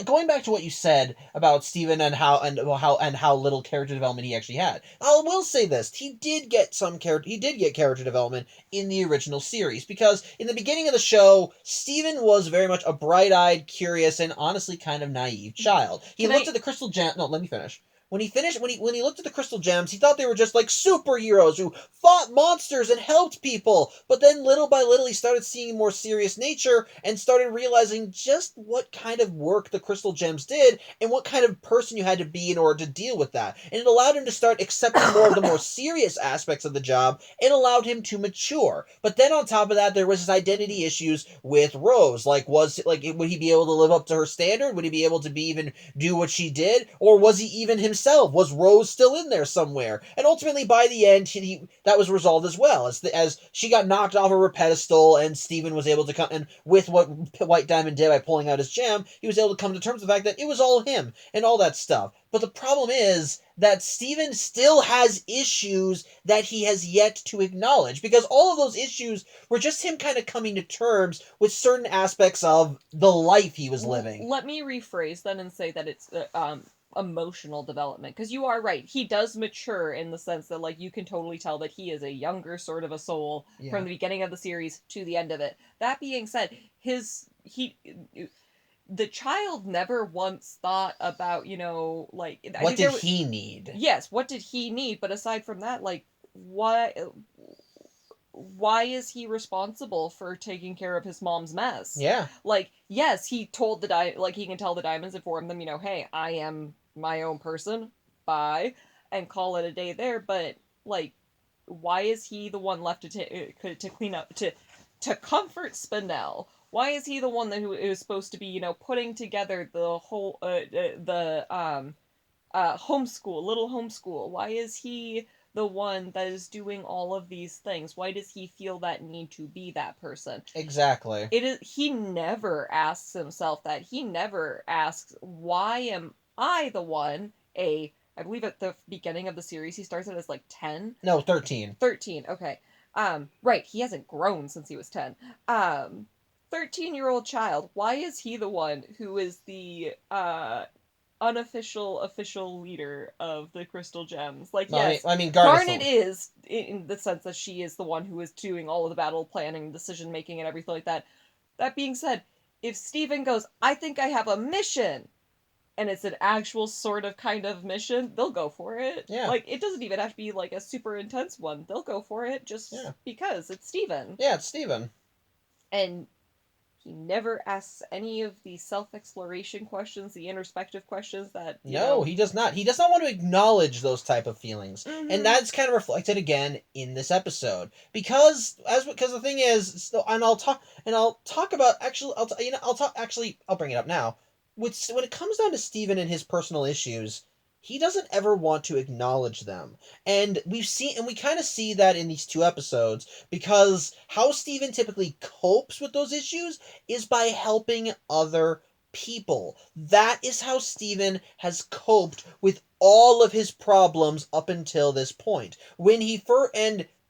A: Going back to what you said about Steven and how little character development he actually had. I will say this: he did get character development in the original series because in the beginning of the show, Steven was very much a bright-eyed, curious, and honestly kind of naive child. He looked at the crystal gem. No, let me finish. When he looked at the crystal gems, he thought they were just like superheroes who fought monsters and helped people. But then little by little he started seeing more serious nature and started realizing just what kind of work the crystal gems did and what kind of person you had to be in order to deal with that. And it allowed him to start accepting more of the more serious aspects of the job and allowed him to mature. But then on top of that there was his identity issues with Rose. Would he be able to live up to her standard? Would he be able to even do what she did? Or was he even himself? Was Rose still in there somewhere? And ultimately, by the end, that was resolved as well. As she got knocked off of her pedestal, and Steven was able to come, and with what White Diamond did by pulling out his gem, he was able to come to terms with the fact that it was all him, and all that stuff. But the problem is that Steven still has issues that he has yet to acknowledge, because all of those issues were just him kind of coming to terms with certain aspects of the life he was living.
B: Let me rephrase then and say that it's emotional development, because you are right, he does mature in the sense that like you can totally tell that he is a younger sort of a soul from the beginning of the series to the end of it. That being said, the child never once thought about,
A: What did he need?
B: Yes, what did he need? But aside from that, like, why is he responsible for taking care of his mom's mess?
A: Yeah.
B: Like, yes, he told he can tell the diamonds, inform them, hey, I am my own person, bye, and call it a day there. But like, why is he the one left to clean up to comfort Spinell? Why is he the one who is supposed to be, putting together the whole the little homeschool? Why is he the one that is doing all of these things? Why does he feel that need to be that person?
A: Exactly.
B: He never asks himself that. He never asks, why am I the one, I believe at the beginning of the series he starts out as like 10.
A: No, 13.
B: 13, okay. Right, he hasn't grown since he was 10. 13-year-old child, why is he the one who is the unofficial official leader of the Crystal Gems? Like, yes, Garnet is, in the sense that she is the one who is doing all of the battle planning, decision making, and everything like that. That being said, if Steven goes, I think I have a mission, and it's an actual sort of kind of mission, they'll go for it.
A: Yeah.
B: Like, it doesn't even have to be like a super intense one. They'll go for it just because it's Steven.
A: Yeah, it's Steven.
B: And he never asks any of the self-exploration questions, the introspective questions that
A: he does not. He does not want to acknowledge those type of feelings, and that's kind of reflected again in this episode because the thing is, I'll talk about actually. I'll bring it up now. When it comes down to Steven and his personal issues, he doesn't ever want to acknowledge them. And we kind of see that in these two episodes because how Steven typically copes with those issues is by helping other people. That is how Steven has coped with all of his problems up until this point. The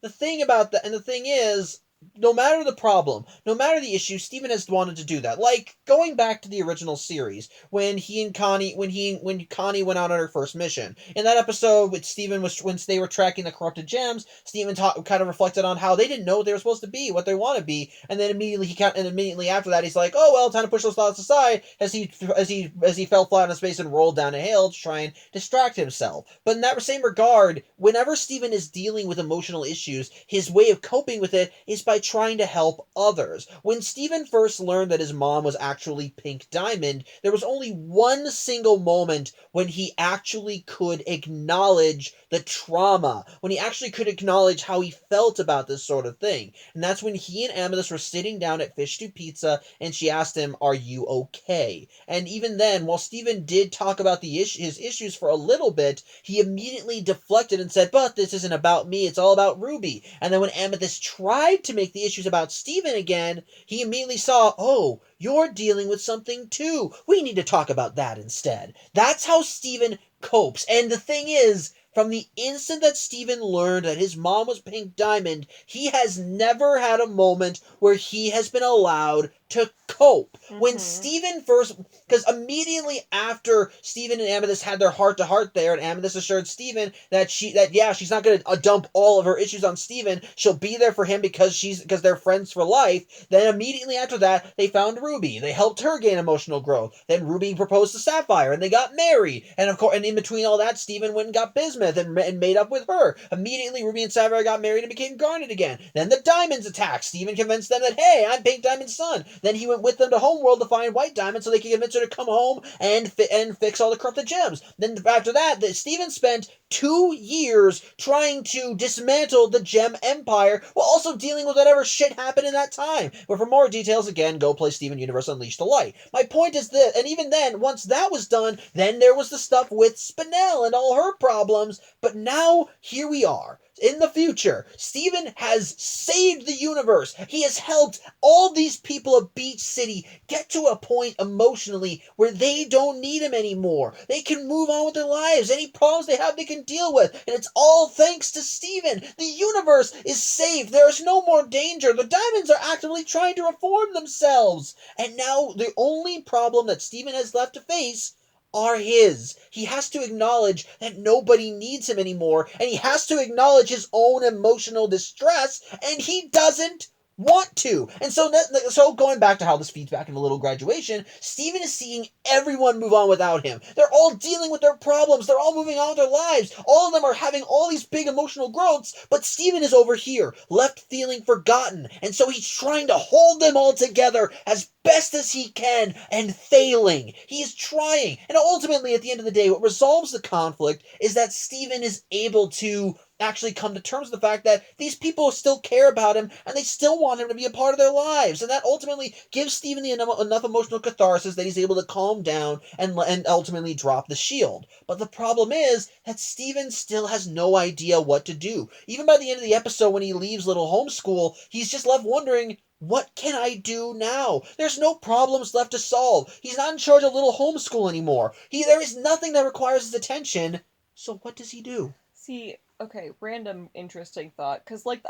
A: thing is, no matter the problem, no matter the issue, Steven has wanted to do that. Like going back to the original series when when Connie went out on her first mission. In that episode, when they were tracking the corrupted gems, Steven kind of reflected on how they didn't know what they were supposed to be, what they want to be, and then immediately after that, he's like, "Oh well, time to push those thoughts aside." As he fell flat on his face and rolled down a hill to try and distract himself. But in that same regard, whenever Steven is dealing with emotional issues, his way of coping with it is by trying to help others. When Steven first learned that his mom was actually Pink Diamond, there was only one single moment when he actually could acknowledge the trauma, when he actually could acknowledge how he felt about this sort of thing. And that's when he and Amethyst were sitting down at Fish Stew Pizza and she asked him, "Are you okay?" And even then, while Steven did talk about his issues for a little bit, he immediately deflected and said, "But this isn't about me, it's all about Ruby." And then when Amethyst tried to make the issues about Steven again, he immediately saw, "Oh, you're dealing with something too. We need to talk about that instead." That's how Steven copes. And the thing is, from the instant that Steven learned that his mom was Pink Diamond, he has never had a moment where he has been allowed to cope. When Steven first, because immediately after Steven and Amethyst had their heart-to-heart there, and Amethyst assured Steven that she's not going to dump all of her issues on Steven, she'll be there for him because they're friends for life. Then immediately after that, they found Ruby. They helped her gain emotional growth. Then Ruby proposed to Sapphire, and they got married. And of course, and in between all that, Steven went and got Bismuth and made up with her. Immediately, Ruby and Sapphire got married and became Garnet again. Then the Diamonds attacked. Steven convinced them that, "Hey, I'm Pink Diamond's son." Then he went with them to Homeworld to find White Diamond so they could convince her to come home and fix all the corrupted gems. Then after that, Steven spent 2 years trying to dismantle the Gem Empire while also dealing with whatever shit happened in that time. But for more details, again, go play Steven Universe Unleash the Light. My point is this, and even then, once that was done, then there was the stuff with Spinel and all her problems. But now, here we are. In the future, Steven has saved the universe. He has helped all these people of Beach City get to a point emotionally where they don't need him anymore. They can move on with their lives. Any problems they have, they can deal with. And it's all thanks to Steven. The universe is saved. There is no more danger. The Diamonds are actively trying to reform themselves. And now the only problem that Steven has left to face are his. He has to acknowledge that nobody needs him anymore, and he has to acknowledge his own emotional distress, and he doesn't want to. And so going back to how this feeds back into Little Graduation, Steven is seeing everyone move on without him. They're all dealing with their problems. They're all moving on with their lives. All of them are having all these big emotional growths, but Steven is over here, left feeling forgotten. And so he's trying to hold them all together as best as he can and failing. He is trying. And ultimately, at the end of the day, what resolves the conflict is that Steven is able to actually come to terms with the fact that these people still care about him and they still want him to be a part of their lives. And that ultimately gives Steven enough emotional catharsis that he's able to calm down and ultimately drop the shield. But the problem is that Steven still has no idea what to do. Even by the end of the episode, when he leaves Little Homeschool, he's just left wondering, what can I do now? There's no problems left to solve. He's not in charge of Little Homeschool anymore. There is nothing that requires his attention. So what does he do?
B: See, okay, random interesting thought, because like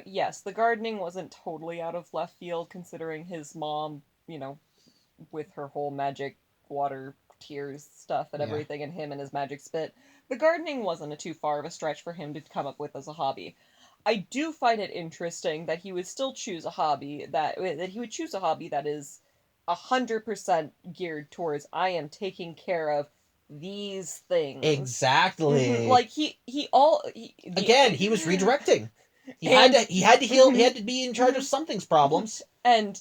B: yes, the gardening wasn't totally out of left field considering his mom, with her whole magic water tears stuff and
A: Yeah.
B: everything, and him and his magic spit. The gardening wasn't a too far of a stretch for him to come up with as a hobby. I do find it interesting that he would still choose a hobby that he would choose a hobby that is 100% geared towards I am taking care of these things.
A: Exactly.
B: Like he all he,
A: Again,
B: the
A: he was redirecting. He had
B: and
A: to he had to heal, he had to be in charge of something's problems.
B: and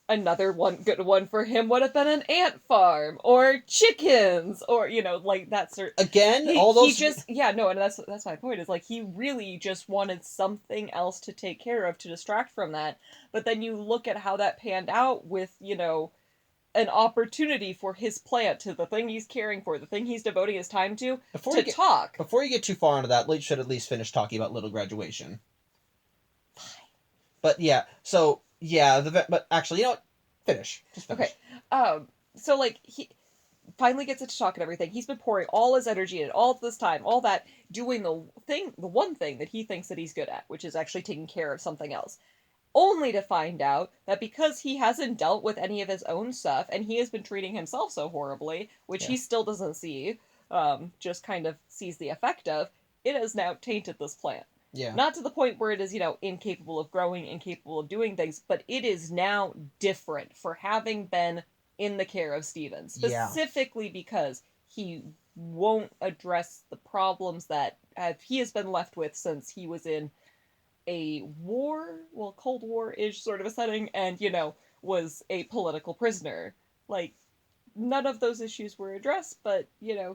B: another one good one for him would have been an ant farm or chickens or like that sort.
A: Again, all
B: He
A: those
B: just no, and that's my point is like he really just wanted something else to take care of to distract from that. But then you look at how that panned out with an opportunity for his plant to the thing he's caring for, the thing he's devoting his time
A: before
B: to
A: you get
B: talk.
A: before you get too far into that, we should at least finish talking about Little Graduation. But yeah, so yeah, but actually, you know what? Finish. Just finish.
B: Okay. So like he finally gets it to talk and everything. He's been pouring all his energy in all this time, all that doing the one thing that he thinks that he's good at, which is actually taking care of something else. Only to find out that because he hasn't dealt with any of his own stuff and he has been treating himself so horribly, which
A: Yeah.
B: he still doesn't see, just kind of sees the effect of, it has now tainted this plant.
A: Yeah.
B: Not to the point where it is, incapable of growing, incapable of doing things, but it is now different for having been in the care of Steven.
A: Yeah.
B: Specifically because he won't address the problems that he has been left with since he was in a Cold War-ish sort of a setting, and, was a political prisoner. Like, none of those issues were addressed, but,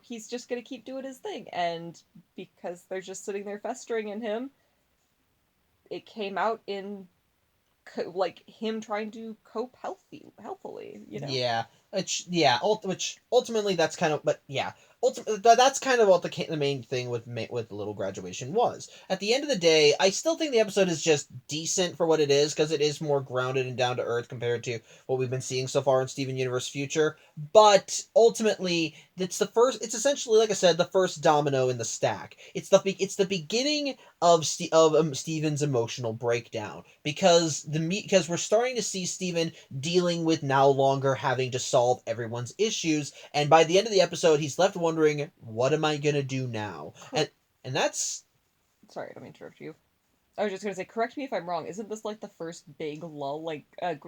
B: he's just gonna keep doing his thing. And because they're just sitting there festering in him, it came out in, like, him trying to cope healthily,
A: Yeah. Which ultimately that's kind of, but yeah, ultimately that's kind of what the main thing with the Little Graduation was. At the end of the day, I still think the episode is just decent for what it is because it is more grounded and down to earth compared to what we've been seeing so far in Steven Universe Future. But ultimately, it's essentially, like I said, the first domino in the stack. It's the beginning of Steven's emotional breakdown because we're starting to see Steven dealing with now longer having to solve everyone's issues, and by the end of the episode he's left wondering, what am I gonna do now? And that's
B: Sorry, I don't mean to interrupt you. I was just gonna say, correct me if I'm wrong. Isn't this like the first big lull? Like,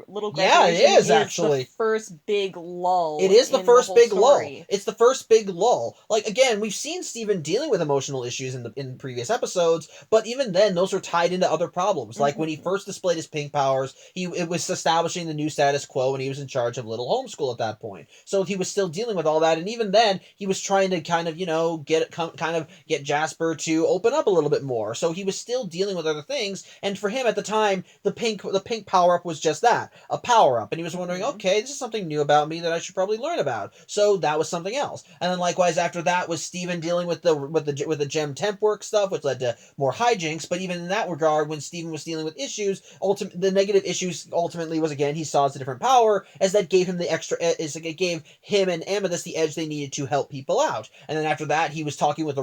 B: Little
A: yeah, it
B: Graduation
A: is
B: is
A: actually
B: the first big lull.
A: It is the
B: in
A: first
B: whole
A: big lull.
B: story.
A: It's the first big lull. Like, again, we've seen Steven dealing with emotional issues in previous episodes, but even then those are tied into other problems. Like when he first displayed his pink powers, it was establishing the new status quo and he was in charge of Little Homeschool at that point. So he was still dealing with all that, and even then he was trying to kind of, get Jasper to open up a little bit more. So he was still dealing with other things, and for him at the time, the pink power up was just that, a power up, and he was wondering, okay, this is something new about me that I should probably learn about. So that was something else. And then likewise after that was Steven dealing with the gem temp work stuff, which led to more hijinks. But even in that regard, when Steven was dealing with issues, the negative issues ultimately was, again, he saw as a different power, as that gave him the extra, it gave him and Amethyst the edge they needed to help people out. And then after that, he was talking with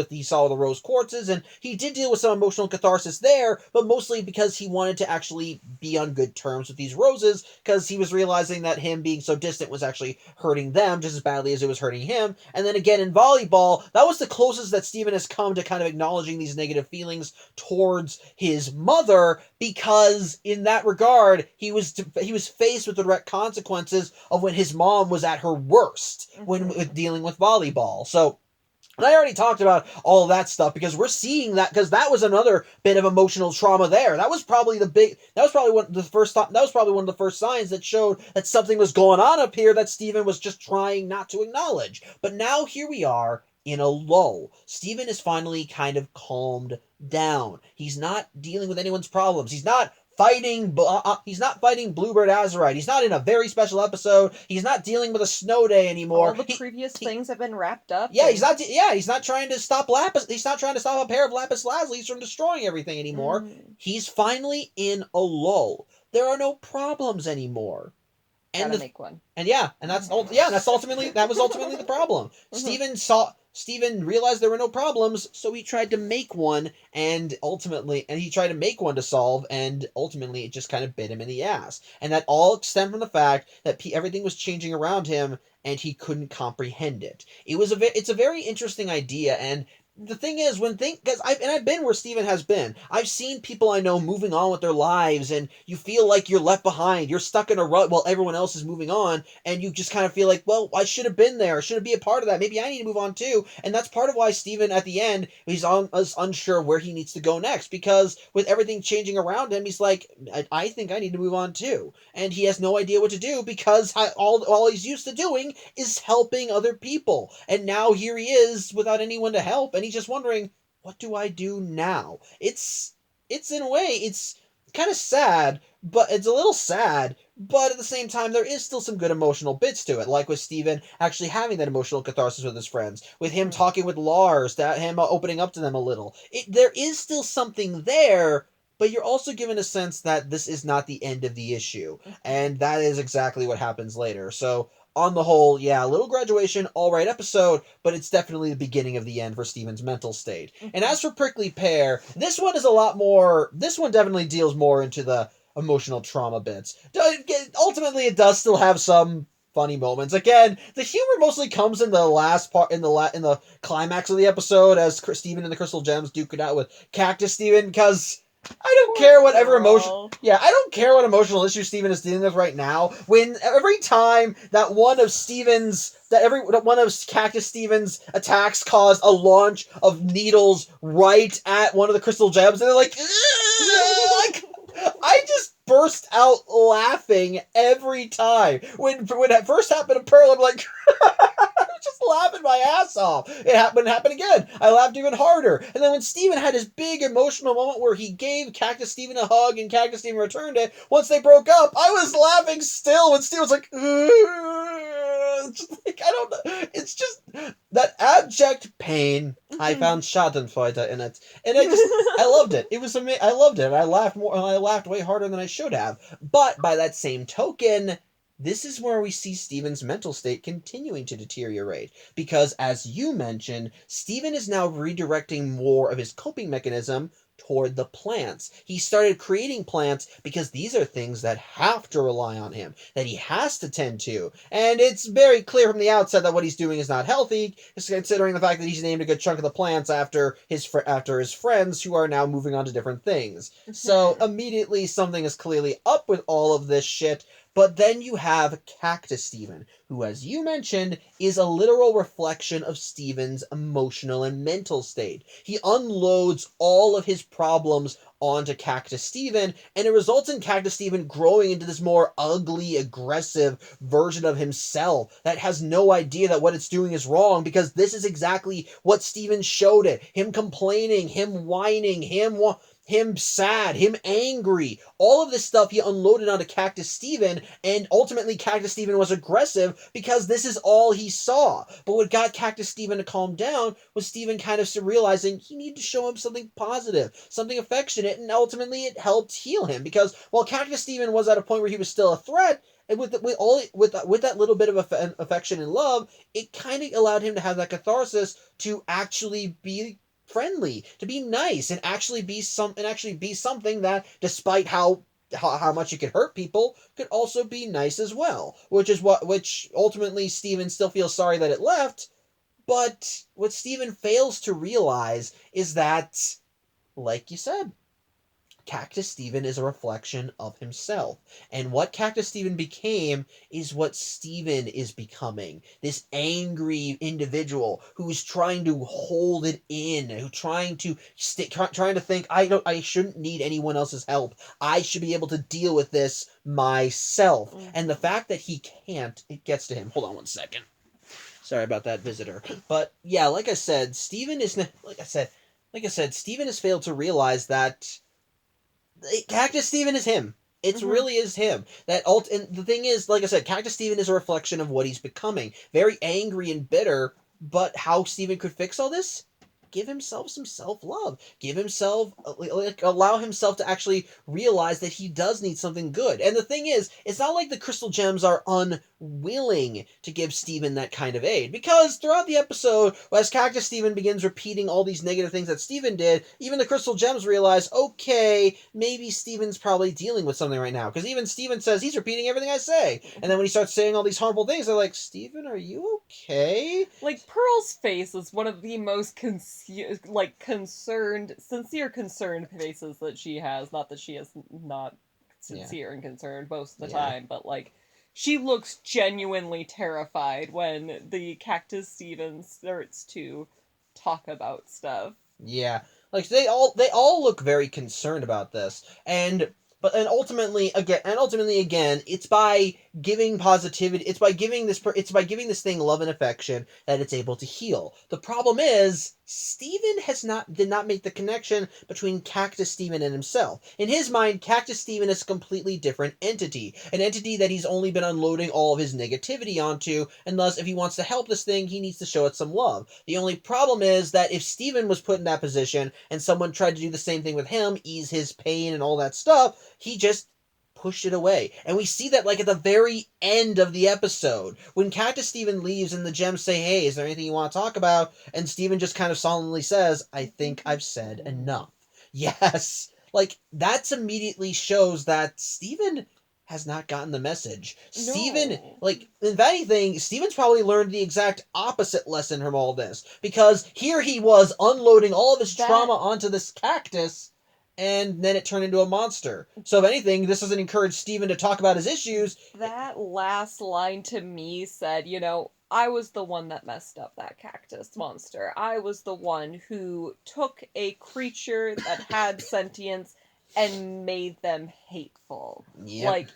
A: he saw the rose quartzes, and he did deal with some emotional catharsis there, but mostly because he wanted to actually be on good terms with these roses, because he was realizing that him being so distant was actually hurting them just as badly as it was hurting him. And then again in volleyball, that was the closest that Steven has come to kind of acknowledging these negative feelings towards his mother, because in that regard, he was faced with the direct consequences of when his mom was at her worst when dealing with volleyball. So, and I already talked about all of that stuff because we're seeing that, because that was another bit of emotional trauma there. That was probably one of the first signs that showed that something was going on up here that Steven was just trying not to acknowledge. But now here we are in a lull. Steven is finally kind of calmed down. He's not dealing with anyone's problems. He's not fighting Bluebird Azurite. He's not in a very special episode. He's not dealing with a snow day anymore.
B: All the previous things have been wrapped up.
A: Yeah, he's not trying to stop He's not trying to stop a pair of lapis lazuli from destroying everything anymore. He's finally in a lull. There are no problems anymore.
B: Gotta make one.
A: And that's ultimately the problem. Steven realized there were no problems, so he tried to make one, and he tried to make one to solve, and ultimately it just kind of bit him in the ass. And that all stemmed from the fact that everything was changing around him, and he couldn't comprehend it. It's a very interesting idea, and the thing is, because I've been where Steven has been. I've seen people I know moving on with their lives, and you feel like you're left behind. You're stuck in a rut while everyone else is moving on, and you just kind of feel like, well, I should have been there. I should be a part of that. Maybe I need to move on too. And that's part of why Steven, at the end, is unsure where he needs to go next, because with everything changing around him, he's like, I think I need to move on too. And he has no idea what to do, because all he's used to doing is helping other people. And now here he is without anyone to help, and he's just wondering, what do I do now? It's in a way, it's kind of sad, but it's a little sad, but at the same time, there is still some good emotional bits to it, like with Steven actually having that emotional catharsis with his friends, with him talking with Lars, that him opening up to them a little. There is still something there, but you're also given a sense that this is not the end of the issue, and that is exactly what happens later. So on the whole, yeah, a little graduation, all right episode, but it's definitely the beginning of the end for Steven's mental state. And as for Prickly Pear, this one is a lot more. This one definitely deals more into the emotional trauma bits. Ultimately, it does still have some funny moments. Again, the humor mostly comes in the last part, in the climax of the episode, as Steven and the Crystal Gems duke it out with Cactus Steven, because I don't care whatever emotion. Yeah, I don't care what emotional issue Steven is dealing with right now. When every time that one of Cactus Steven's attacks caused a launch of needles right at one of the Crystal Gems, and they're like, I just burst out laughing every time. When it first happened to Pearl, I'm like, I was just laughing my ass off. It happened again. I laughed even harder. And then when Steven had his big emotional moment where he gave Cactus Steven a hug and Cactus Steven returned it, once they broke up, I was laughing still when Steven was like, I don't know. It's just that abject pain. I found Schadenfreude in it, and I loved it. It was amazing. I loved it. I laughed more. I laughed way harder than I should have. But by that same token, this is where we see Steven's mental state continuing to deteriorate, because, as you mentioned, Steven is now redirecting more of his coping mechanism toward the plants. He started creating plants because these are things that have to rely on him, that he has to tend to. And it's very clear from the outset that what he's doing is not healthy, considering the fact that he's named a good chunk of the plants after his friends, who are now moving on to different things. So immediately something is clearly up with all of this shit. But then you have Cactus Steven, who, as you mentioned, is a literal reflection of Steven's emotional and mental state. He unloads all of his problems onto Cactus Steven, and it results in Cactus Steven growing into this more ugly, aggressive version of himself that has no idea that what it's doing is wrong, because this is exactly what Steven showed it. Him complaining, him whining, him sad, him angry. All of this stuff he unloaded onto Cactus Steven, and ultimately Cactus Steven was aggressive because this is all he saw. But what got Cactus Steven to calm down was Steven kind of realizing he needed to show him something positive, something affectionate, and ultimately it helped heal him, because while Cactus Steven was at a point where he was still a threat, and with that little bit of affection and love, it kind of allowed him to have that catharsis to actually be friendly, to be nice, and actually be something that, despite how much it could hurt people, could also be nice as well. Which ultimately Steven still feels sorry that it left, but what Steven fails to realize is that, like you said, Cactus Steven is a reflection of himself. And what Cactus Steven became is what Steven is becoming. This angry individual who's trying to hold it in, who's trying to think, I shouldn't need anyone else's help. I should be able to deal with this myself. And the fact that he can't, it gets to him. Hold on one second. Sorry about that, visitor. But yeah, like I said, Steven has failed to realize that Cactus Steven is him. It really is him. And the thing is, like I said, Cactus Steven is a reflection of what he's becoming. Very angry and bitter, but how Steven could fix all this? give himself some self-love. Give himself, like, allow himself to actually realize that he does need something good. And the thing is, it's not like the crystal gems are unwilling to give Steven that kind of aid. Because throughout the episode, as Cactus Steven begins repeating all these negative things that Steven did, even the crystal gems realize, okay, maybe Steven's probably dealing with something right now. Because even Steven says, he's repeating everything I say. And then when he starts saying all these harmful things, they're like, Steven, are you okay?
B: Like, Pearl's face is one of the most concerned, sincere concerned faces that she has. Not that she is not sincere and concerned most of the time, but like, she looks genuinely terrified when the Cactus Steven starts to talk about stuff.
A: Yeah. Like they all look very concerned about this. And ultimately again, it's by giving positivity, it's by giving this thing love and affection that it's able to heal. The problem is Steven did not make the connection between Cactus Steven and himself. In his mind, Cactus Steven is a completely different entity, an entity that he's only been unloading all of his negativity onto, and thus if he wants to help this thing, he needs to show it some love. The only problem is that if Steven was put in that position and someone tried to do the same thing with him, ease his pain and all that stuff, he just pushed it away. And we see that like at the very end of the episode, when Cactus Steven leaves and the gems say, hey, is there anything you want to talk about? And Steven just kind of solemnly says, I think I've said enough. Yes. Like, that immediately shows that Steven has not gotten the message.
B: No.
A: Steven, like, if anything, Steven's probably learned the exact opposite lesson from all this. Because here he was unloading all of his trauma onto this cactus, and then it turned into a monster. So if anything, this doesn't encourage Steven to talk about his issues.
B: That last line to me said, you know, I was the one that messed up that cactus monster. I was the one who took a creature that had sentience and made them hateful.
A: Yep.
B: Like,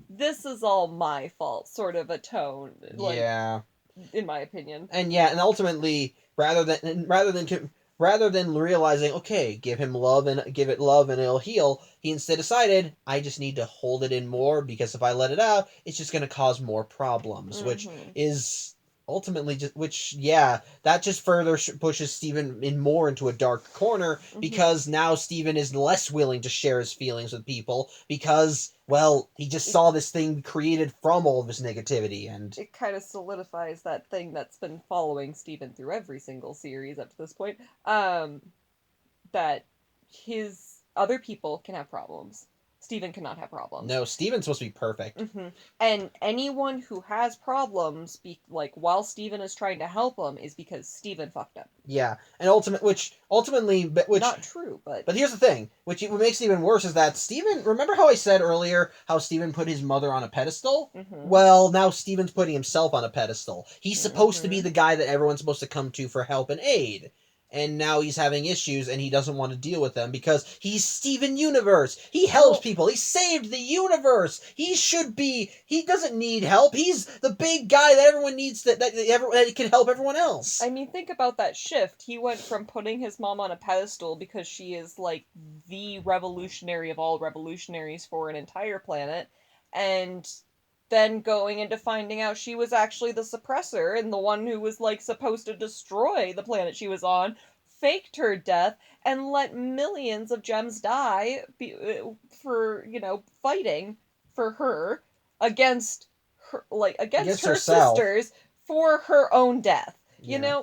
B: this is all my fault sort of a tone. Like,
A: yeah.
B: In my opinion.
A: And ultimately, rather than realizing, okay, give it love and it'll heal, he instead decided, I just need to hold it in more, because if I let it out, it's just going to cause more problems, which is ultimately that just further pushes Steven into a dark corner, because now Steven is less willing to share his feelings with people, because, well, he just saw this thing created from all of his negativity, and
B: it kind of solidifies that thing that's been following Steven through every single series up to this point, that his other people can have problems. Steven cannot have problems.
A: No, Steven's supposed to be perfect.
B: And anyone who has problems, while Steven is trying to help him, is because Steven fucked up.
A: Yeah, and ultimately,
B: not true, but
A: here's the thing, what makes it even worse is that Steven. Remember how I said earlier how Steven put his mother on a pedestal? Well, now Steven's putting himself on a pedestal. He's supposed to be the guy that everyone's supposed to come to for help and aid. And now he's having issues, and he doesn't want to deal with them because he's Steven Universe. He helps people. He saved the universe. He doesn't need help. He's the big guy that everyone needs, that can help everyone else.
B: I mean, think about that shift. He went from putting his mom on a pedestal because she is, like, the revolutionary of all revolutionaries for an entire planet, and then going into finding out she was actually the suppressor and the one who was, like, supposed to destroy the planet she was on, faked her death, and let millions of gems die for, fighting for her against her, against her
A: herself.
B: sisters for her own death. Yeah.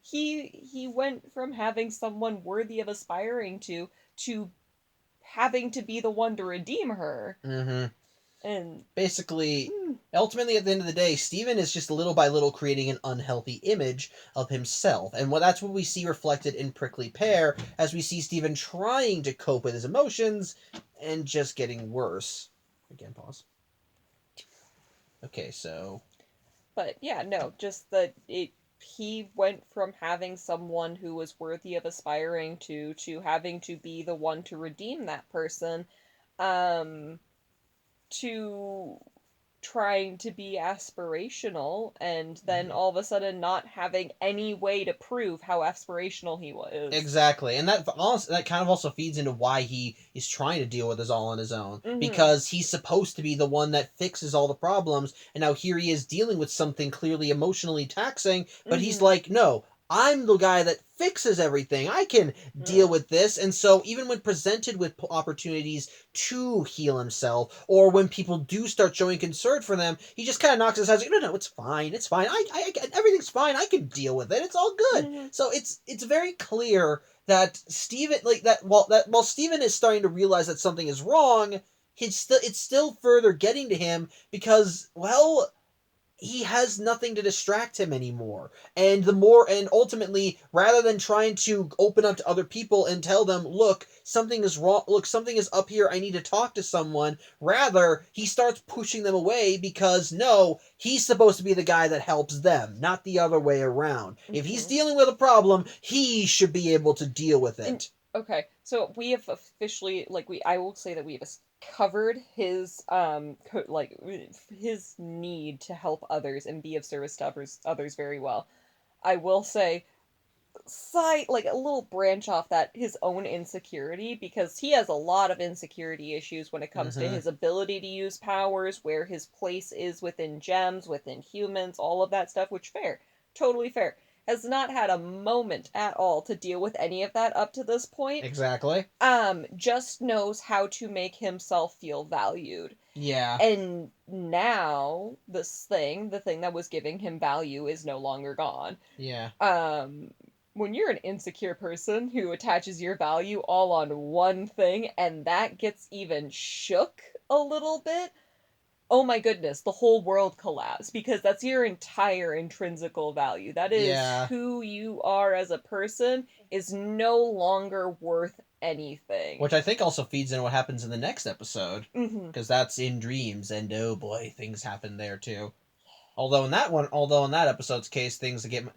B: He went from having someone worthy of aspiring to having to be the one to redeem her. And
A: basically, ultimately, at the end of the day, Steven is just little by little creating an unhealthy image of himself. And that's what we see reflected in Prickly Pear, as we see Steven trying to cope with his emotions and just getting worse. Again, pause. Okay, so...
B: But, yeah, no, just that he went from having someone who was worthy of aspiring to having to be the one to redeem that person, to trying to be aspirational, and then all of a sudden not having any way to prove how aspirational he was.
A: Exactly, and that kind of also feeds into why he is trying to deal with this all on his own, because he's supposed to be the one that fixes all the problems, and now here he is dealing with something clearly emotionally taxing, but he's like, no, I'm the guy that fixes everything. I can deal with this. And so even when presented with opportunities to heal himself, or when people do start showing concern for them, he just kind of knocks his head like, no, it's fine. It's fine. Everything's fine. I can deal with it. It's all good.
B: Mm-hmm.
A: So it's very clear that Steven, like that while Steven is starting to realize that something is wrong, it's still further getting to him because, well, he has nothing to distract him anymore. And ultimately, rather than trying to open up to other people and tell them, look, something is wrong, look, something is up here, I need to talk to someone, rather, he starts pushing them away because, no, he's supposed to be the guy that helps them, not the other way around. If he's dealing with a problem, he should be able to deal with it.
B: Okay, so we have officially, I will say that we have covered his his need to help others and be of service to others very well. I will say, a little branch off that, his own insecurity, because he has a lot of insecurity issues when it comes to his ability to use powers, where his place is within gems, within humans, all of that stuff, which fair, totally fair. Has not had a moment at all to deal with any of that up to this point.
A: Exactly.
B: Just knows how to make himself feel valued.
A: Yeah.
B: And now the thing that was giving him value is no longer gone.
A: Yeah.
B: When you're an insecure person who attaches your value all on one thing and that gets even shook a little bit, oh my goodness, the whole world collapsed, because that's your entire intrinsical value. That is who you are as a person, is no longer worth anything.
A: Which I think also feeds into what happens in the next episode, because that's in dreams, and oh boy, things happen there too. Although in that episode's case,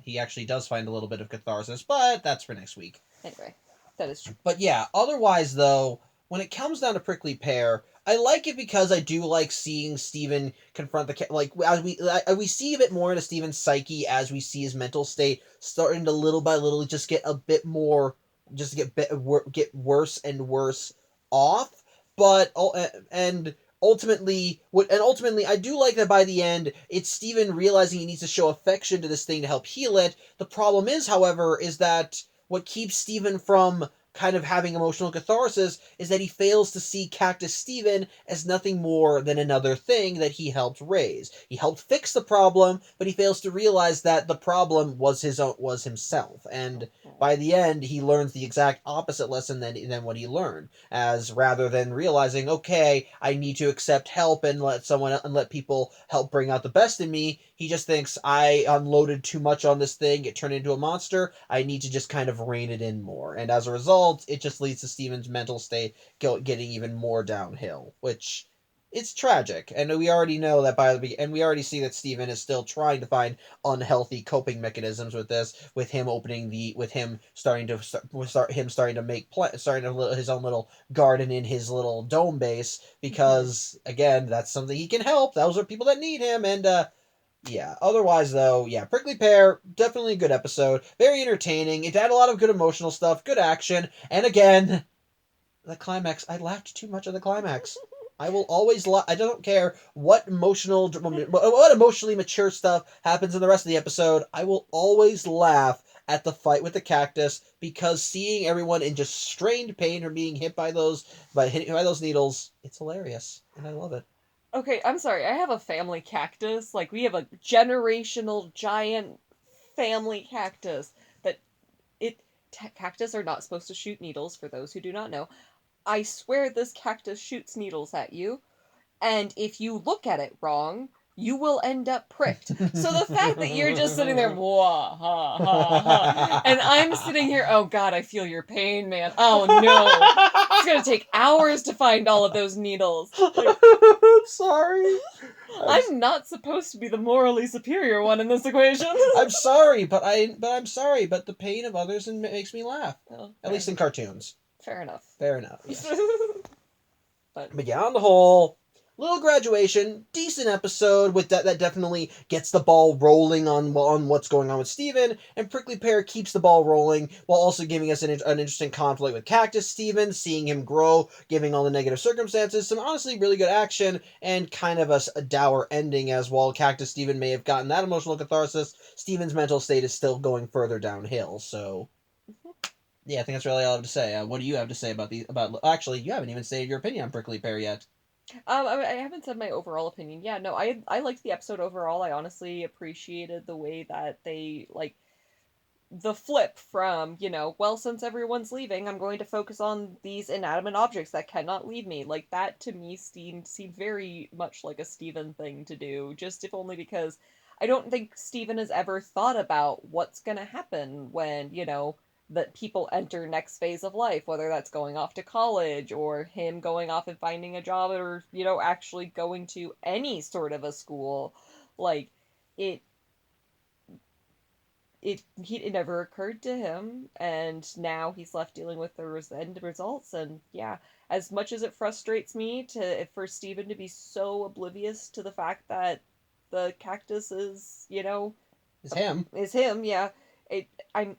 A: he actually does find a little bit of catharsis, but that's for next week.
B: Anyway, that is true.
A: But yeah, otherwise though, when it comes down to Prickly Pear, I like it because I do like seeing Steven confront as we see a bit more into Steven's psyche as we see his mental state starting to little by little just get a bit more, just get worse and worse off. But ultimately, I do like that by the end, it's Steven realizing he needs to show affection to this thing to help heal it. The problem is, however, is that what keeps Steven from kind of having emotional catharsis is that he fails to see Cactus Steven as nothing more than another thing that he helped raise. He helped fix the problem, but he fails to realize that the problem was himself. And by the end, he learns the exact opposite lesson than what he learned. As rather than realizing, okay, I need to accept help and let people help bring out the best in me, he just thinks, I unloaded too much on this thing, it turned into a monster, I need to just kind of rein it in more. And as a result, it just leads to Steven's mental state getting even more downhill, which it's tragic. And we already know that and we already see that Steven is still trying to find unhealthy coping mechanisms with this, with him starting to make his own little garden in his little dome base, because again, that's something he can help. Those are people that need him. And yeah, otherwise though, yeah, Prickly Pear, definitely a good episode. Very entertaining. It had a lot of good emotional stuff, good action, and again, the climax, I laughed too much at the climax. I will always I don't care what emotionally mature stuff happens in the rest of the episode, I will always laugh at the fight with the cactus, because seeing everyone in just strained pain from being hit by those needles, it's hilarious, and I love it.
B: Okay, I'm sorry. I have a family cactus. We have a generational giant family cactus cactus are not supposed to shoot needles, for those who do not know. I swear this cactus shoots needles at you, and if you look at it wrong, you will end up pricked. So the fact that you're just sitting there, wah, ha, ha, ha, and I'm sitting here, oh god, I feel your pain, man. Oh no. It's gonna take hours to find all of those needles.
A: I'm sorry.
B: I'm not supposed to be the morally superior one in this equation.
A: I'm sorry, but the pain of others makes me laugh.
B: Oh,
A: at least in cartoons.
B: Fair enough.
A: Fair enough. Yes.
B: But
A: yeah, on the whole, Little Graduation, decent episode with that definitely gets the ball rolling on what's going on with Steven, and Prickly Pear keeps the ball rolling while also giving us an interesting conflict with Cactus Steven, seeing him grow, giving all the negative circumstances, some honestly really good action, and kind of a dour ending, as while Cactus Steven may have gotten that emotional catharsis, Steven's mental state is still going further downhill, so... Yeah, I think that's really all I have to say. What do you have to say about these? About actually, you haven't even stated your opinion on Prickly Pear yet.
B: I haven't said my overall opinion. Yeah, no, I liked the episode overall. I honestly appreciated the way that they like the flip from, well, since everyone's leaving, I'm going to focus on these inanimate objects that cannot leave me. Like, that to me seemed very much like a Steven thing to do, just if only because I don't think Steven has ever thought about what's gonna happen when, that people enter next phase of life, whether that's going off to college or him going off and finding a job or, actually going to any sort of a school. Like, it it never occurred to him, and now he's left dealing with the end results. And yeah, as much as it frustrates me for Steven to be so oblivious to the fact that the cactus is,
A: It's him.
B: is him, yeah, it I'm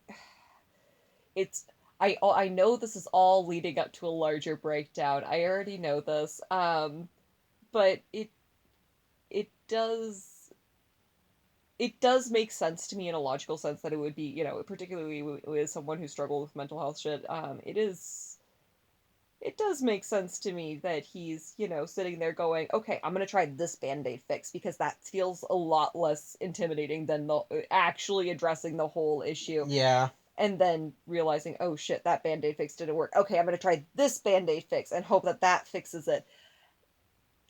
B: it's I know this is all leading up to a larger breakdown. I already know this, but it does it does make sense to me in a logical sense that it would be, particularly with someone who struggled with mental health shit. It does make sense to me that he's, sitting there going, okay, I'm gonna try this band-aid fix because that feels a lot less intimidating than actually addressing the whole issue.
A: Yeah.
B: And then realizing, oh shit, that band-aid fix didn't work. Okay, I'm gonna try this band-aid fix and hope that that fixes it.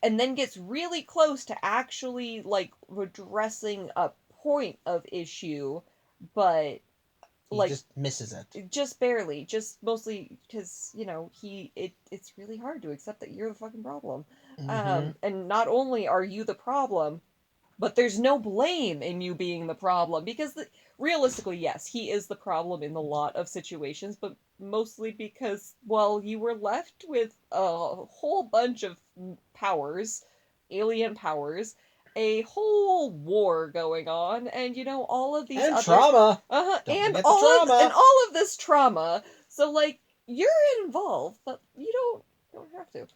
B: And then gets really close to actually like addressing a point of issue, but
A: He
B: like
A: just misses it.
B: just barely, just mostly because it's really hard to accept that you're the fucking problem.
A: Mm-hmm.
B: And not only are you the problem, but there's no blame in you being the problem because realistically, yes, he is the problem in a lot of situations, but mostly because, well, you were left with a whole bunch of powers, alien powers, a whole war going on, and all of these
A: And
B: other
A: trauma. Don't
B: and
A: forget the trauma.
B: all of this trauma. So like you're involved, but you don't have to.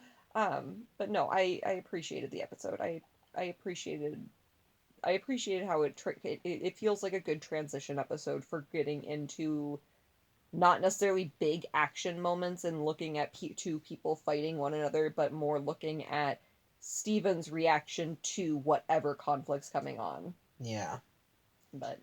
B: But no, I appreciated the episode. I appreciated I appreciated how it feels like a good transition episode for getting into not necessarily big action moments and looking at two people fighting one another, but more looking at Steven's reaction to whatever conflict's coming on.
A: Yeah.
B: But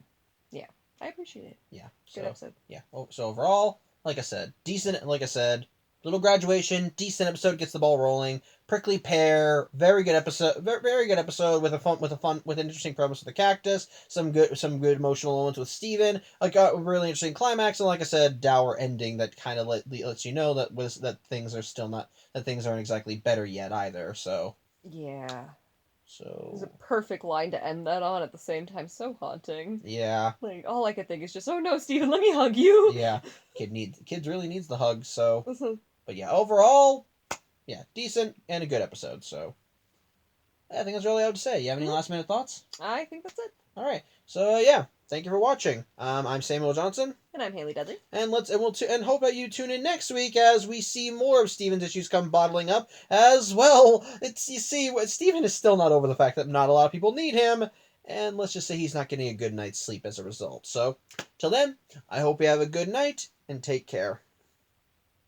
B: yeah, I appreciate it.
A: Yeah.
B: Good episode.
A: Yeah. So overall, like I said, decent. Like I said, Little Graduation, decent episode, gets the ball rolling. Prickly Pear, very good episode. Very good episode with an interesting premise with the cactus. Some good emotional moments with Steven. Like a really interesting climax, and like I said, dour ending that kind of lets you know that things are still not that things aren't exactly better yet either. So
B: Yeah. It was a
A: so
B: perfect line to end that on at the same time. So haunting.
A: yeah.
B: Like, all I could think is just, oh no, Steven, let me hug you.
A: Yeah. Kids really needs the hug, so but yeah, overall, yeah, decent and a good episode, so I think that's really all I have to say. You have any last minute thoughts?
B: I think that's it.
A: Alright. So yeah, thank you for watching. I'm Samuel Johnson.
B: And I'm Haley Dudley.
A: And hope that you tune in next week as we see more of Steven's issues come bottling up as well. Steven is still not over the fact that not a lot of people need him, and let's just say he's not getting a good night's sleep as a result. So, till then, I hope you have a good night and take care.